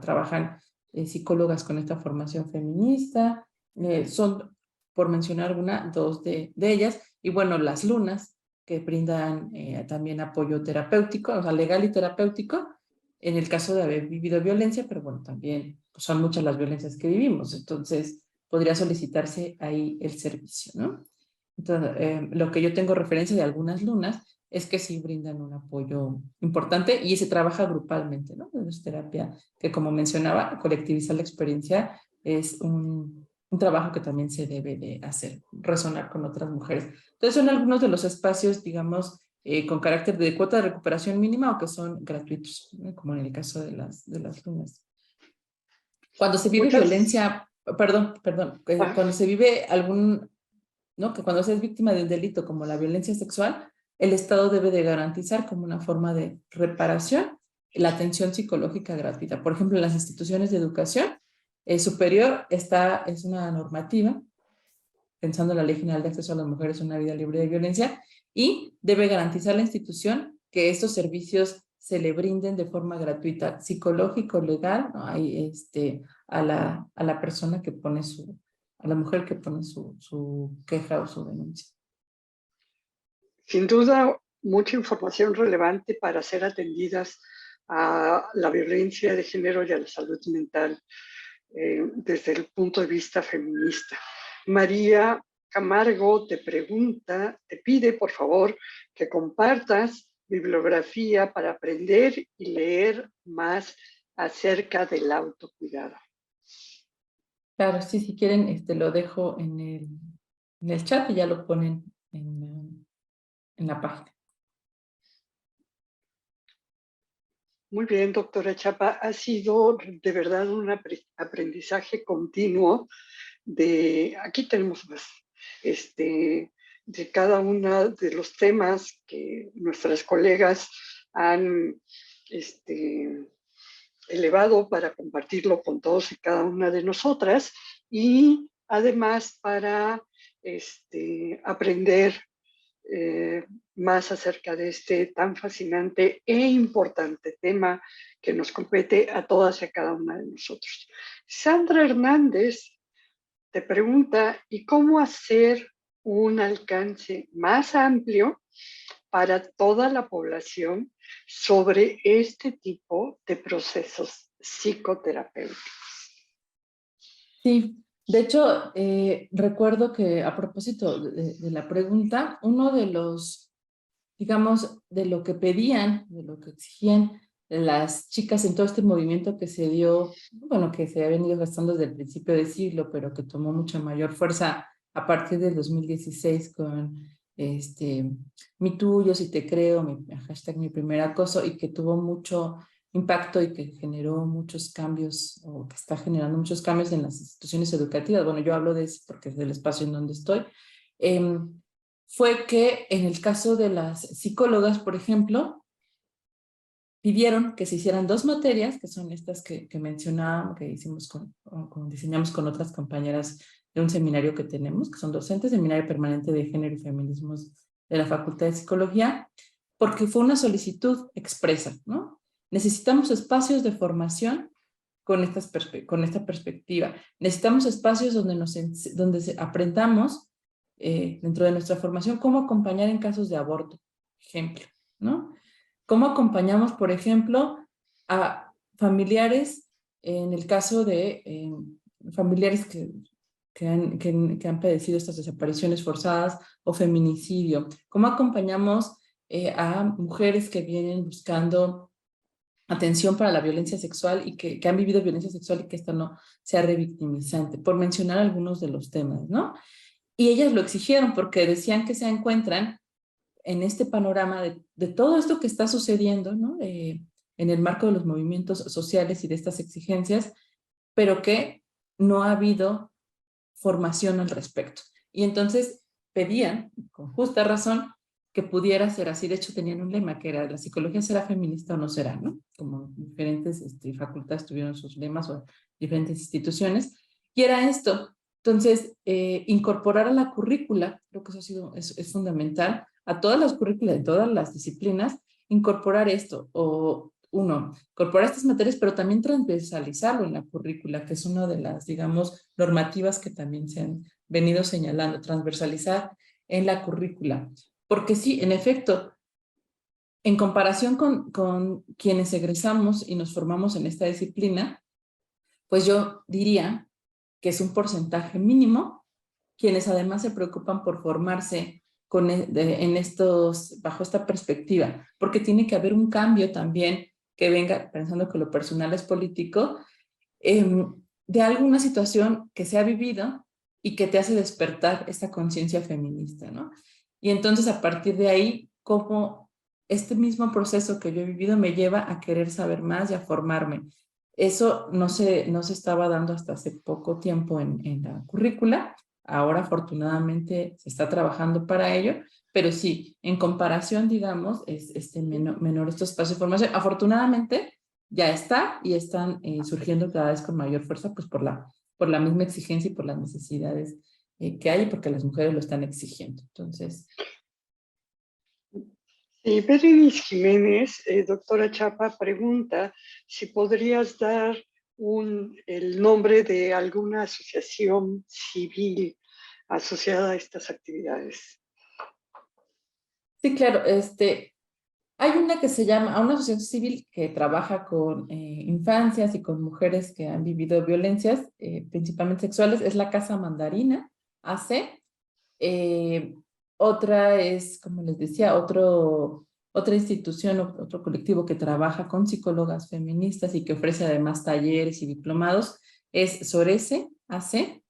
trabajan psicólogas con esta formación feminista. Son, por mencionar alguna, dos de ellas. Y bueno, las lunas, que brindan también apoyo terapéutico, o sea, legal y terapéutico, en el caso de haber vivido violencia, pero bueno, también pues, son muchas las violencias que vivimos, entonces podría solicitarse ahí el servicio, ¿no? Entonces, lo que yo tengo referencia de algunas lunas es que sí brindan un apoyo importante y se trabaja grupalmente, ¿no? Es terapia que, como mencionaba, colectivizar la experiencia es un trabajo que también se debe de hacer, resonar con otras mujeres. Entonces, son algunos de los espacios, digamos, con carácter de cuota de recuperación mínima o que son gratuitos, ¿no? Como en el caso de las lunas. Cuando se vive Muchas. violencia, perdón, cuando se vive ¿no? Que cuando se es víctima de un delito como la violencia sexual, el Estado debe de garantizar como una forma de reparación la atención psicológica gratuita. Por ejemplo, en las instituciones de educación superior es una normativa, pensando en la Ley General de Acceso a las Mujeres a una Vida Libre de Violencia, y debe garantizar la institución que estos servicios se le brinden de forma gratuita, psicológico, legal, ¿no? Hay, a la persona que pone a la mujer que pone su queja o su denuncia. Sin duda, mucha información relevante para ser atendidas a la violencia de género y a la salud mental desde el punto de vista feminista. María Camargo te pregunta, te pide por favor que compartas bibliografía para aprender y leer más acerca del autocuidado. Claro, sí, si quieren, lo dejo en el chat y ya lo ponen en la página. Muy bien, doctora Chapa, ha sido de verdad un aprendizaje continuo aquí tenemos más, de cada uno de los temas que nuestras colegas han elevado para compartirlo con todos y cada una de nosotras y además para aprender más acerca de este tan fascinante e importante tema que nos compete a todas y a cada una de nosotros. Sandra Hernández te pregunta, ¿y cómo hacer un alcance más amplio para toda la población sobre este tipo de procesos psicoterapéuticos? Sí, de hecho, recuerdo que a propósito de la pregunta, uno de los, digamos, de lo que pedían, de lo que exigían las chicas en todo este movimiento que se dio, bueno, que se ha venido gestando desde el principio del siglo, pero que tomó mucha mayor fuerza a partir del 2016 con Mi Tú, Yo Sí Te Creo, hashtag Mi Primer Acoso, y que tuvo mucho impacto y que generó muchos cambios, o que está generando muchos cambios en las instituciones educativas. Bueno, yo hablo de eso porque es el espacio en donde estoy. Fue que en el caso de las psicólogas, por ejemplo, pidieron que se hicieran dos materias, que son estas que mencionábamos, que hicimos diseñamos con otras compañeras de un seminario que tenemos, que son docentes, Seminario Permanente de Género y Feminismos de la Facultad de Psicología, porque fue una solicitud expresa, ¿no? Necesitamos espacios de formación con esta perspectiva. Necesitamos espacios donde aprendamos dentro de nuestra formación cómo acompañar en casos de aborto, ejemplo, ¿no? ¿Cómo acompañamos, por ejemplo, a familiares en el caso de familiares que han padecido estas desapariciones forzadas o feminicidio? ¿Cómo acompañamos a mujeres que vienen buscando atención para la violencia sexual y que han vivido violencia sexual y que esto no sea revictimizante? Por mencionar algunos de los temas, ¿no? Y ellas lo exigieron porque decían que se encuentran en este panorama de todo esto que está sucediendo, ¿no? En el marco de los movimientos sociales y de estas exigencias, pero que no ha habido formación al respecto. Y entonces pedían, con justa razón, que pudiera ser así. De hecho, tenían un lema que era: ¿la psicología será feminista o no será? ¿No? Como diferentes facultades tuvieron sus lemas, o diferentes instituciones. Y era esto. Entonces, incorporar a la currícula, creo que eso es fundamental, a todas las currículas de todas las disciplinas, incorporar esto, o incorporar estas materias, pero también transversalizarlo en la currícula, que es una de las, digamos, normativas que también se han venido señalando, transversalizar en la currícula. Porque sí, en efecto, en comparación con quienes egresamos y nos formamos en esta disciplina, pues yo diría que es un porcentaje mínimo quienes además se preocupan por formarse bajo esta perspectiva, porque tiene que haber un cambio también que venga, pensando que lo personal es político, de alguna situación que se ha vivido y que te hace despertar esta conciencia feminista, ¿no? Y entonces, a partir de ahí, cómo este mismo proceso que yo he vivido me lleva a querer saber más y a formarme. Eso no se estaba dando hasta hace poco tiempo en la currícula. Ahora, afortunadamente, se está trabajando para ello, pero sí, en comparación, digamos, es menor estos espacios de formación. Afortunadamente, ya está y están surgiendo cada vez con mayor fuerza, pues por la misma exigencia y por las necesidades que hay, y porque las mujeres lo están exigiendo. Entonces, Y Berenice Jiménez, doctora Chapa, pregunta si podrías dar el nombre de alguna asociación civil asociada a estas actividades. sí, claro, hay una que se llama, una asociación civil que trabaja con infancias y con mujeres que han vivido violencias, principalmente sexuales, es la Casa Mandarina, AC. Eh, Otra es, como les decía, otra institución, otro colectivo que trabaja con psicólogas feministas y que ofrece además talleres y diplomados, es Sorese, AC.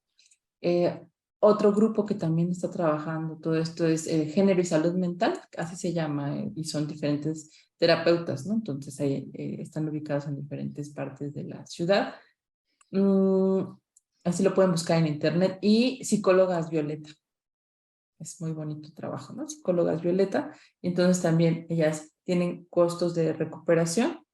Eh, Otro grupo que también está trabajando todo esto es Género y Salud Mental, así se llama, y son diferentes terapeutas, ¿no? Entonces ahí están ubicados en diferentes partes de la ciudad. Mm, Así lo pueden buscar en internet. Y Psicólogas Violeta. Es muy bonito el trabajo, ¿no? Psicólogas Violeta. Y entonces también ellas tienen costos de recuperación,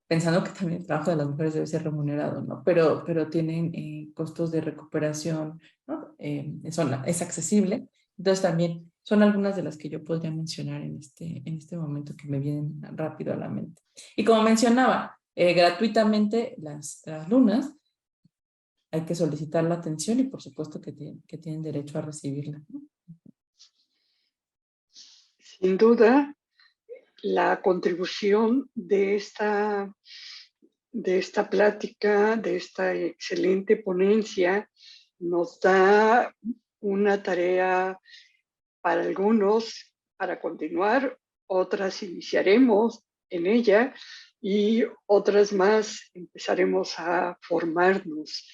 pensando que también el trabajo de las mujeres debe ser remunerado, ¿no? Pero tienen costos de recuperación, ¿no? Es accesible. Entonces también son algunas de las que yo podría mencionar en este momento que me vienen rápido a la mente. Y como mencionaba, gratuitamente las lunas hay que solicitar la atención y por supuesto que tienen derecho a recibirla, ¿no? Sin duda, la contribución de esta plática, de esta excelente ponencia, nos da una tarea para algunos para continuar, otras iniciaremos en ella y otras más empezaremos a formarnos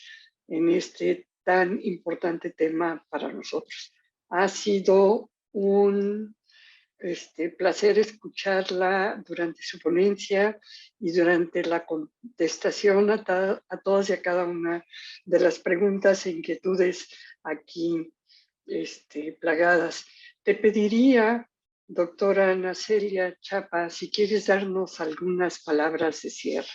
en este tan importante tema para nosotros. Ha sido un placer escucharla durante su ponencia y durante la contestación a todas y a cada una de las preguntas e inquietudes aquí plagadas. Te pediría, doctora Ana Celia Chapa, si quieres darnos algunas palabras de cierre.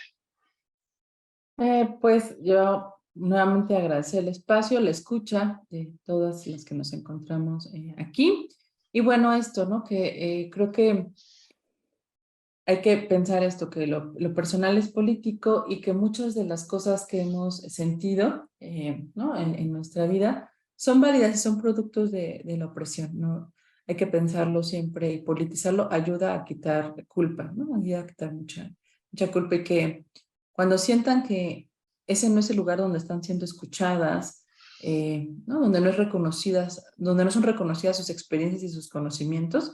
Pues yo nuevamente agradecer el espacio, la escucha de todas las que nos encontramos aquí. Y bueno, esto, ¿no? Que creo que hay que pensar esto, que lo personal es político y que muchas de las cosas que hemos sentido ¿no? en nuestra vida son válidas y son productos de la opresión, ¿no? Hay que pensarlo siempre y politizarlo ayuda a quitar culpa, ¿no? Ayuda a quitar mucha culpa y que cuando sientan que ese no es el lugar donde están siendo escuchadas, ¿no? Donde no son reconocidas sus experiencias y sus conocimientos,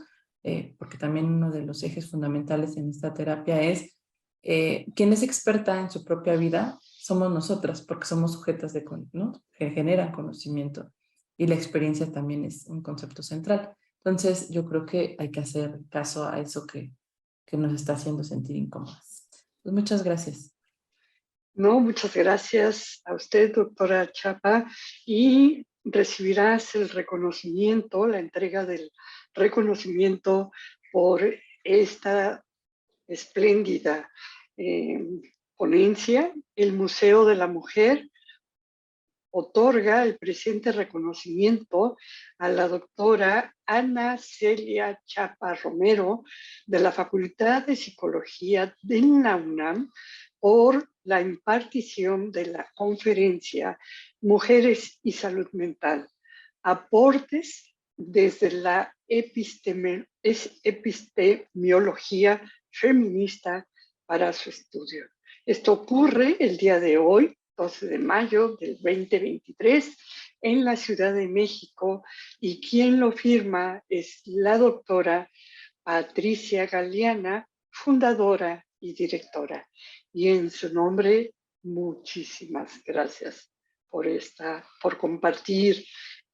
porque también uno de los ejes fundamentales en esta terapia es quien es experta en su propia vida somos nosotras, porque somos sujetas ¿no? que generan conocimiento y la experiencia también es un concepto central. Entonces yo creo que hay que hacer caso a eso que nos está haciendo sentir incómodas. Pues muchas gracias. No, muchas gracias a usted, doctora Chapa, y recibirás el reconocimiento, la entrega del reconocimiento por esta espléndida ponencia. El Museo de la Mujer otorga el presente reconocimiento a la doctora Ana Celia Chapa Romero de la Facultad de Psicología de la UNAM por la impartición de la conferencia Mujeres y Salud Mental, aportes desde la epistemología feminista para su estudio. Esto ocurre el día de hoy, 12 de mayo del 2023, en la Ciudad de México, y quien lo firma es la doctora Patricia Galeana, fundadora y directora. Y en su nombre, muchísimas gracias por compartir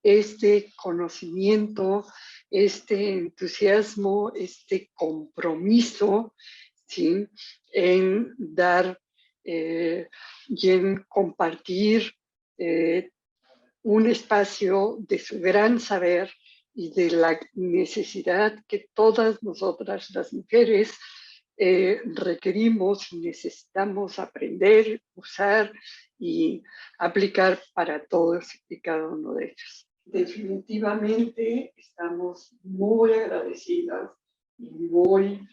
este conocimiento, este entusiasmo, este compromiso, ¿sí? En dar y en compartir un espacio de su gran saber y de la necesidad que todas nosotras las mujeres requerimos y necesitamos aprender, usar y aplicar para todos y cada uno de ellos. Definitivamente estamos muy agradecidas y muy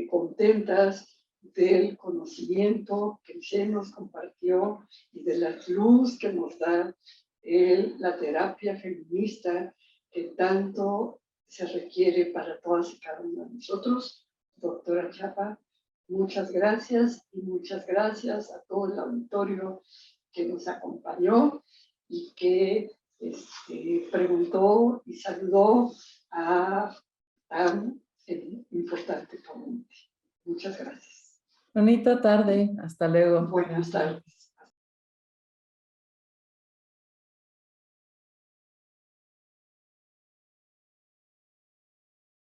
contentas del conocimiento que se nos compartió y de la luz que nos da la terapia feminista que tanto se requiere para todas y cada uno de nosotros. Doctora Chapa, muchas gracias y muchas gracias a todo el auditorio que nos acompañó y que preguntó y saludó a tan importante ponente. Muchas gracias. Bonita tarde, hasta luego. Buenas tardes.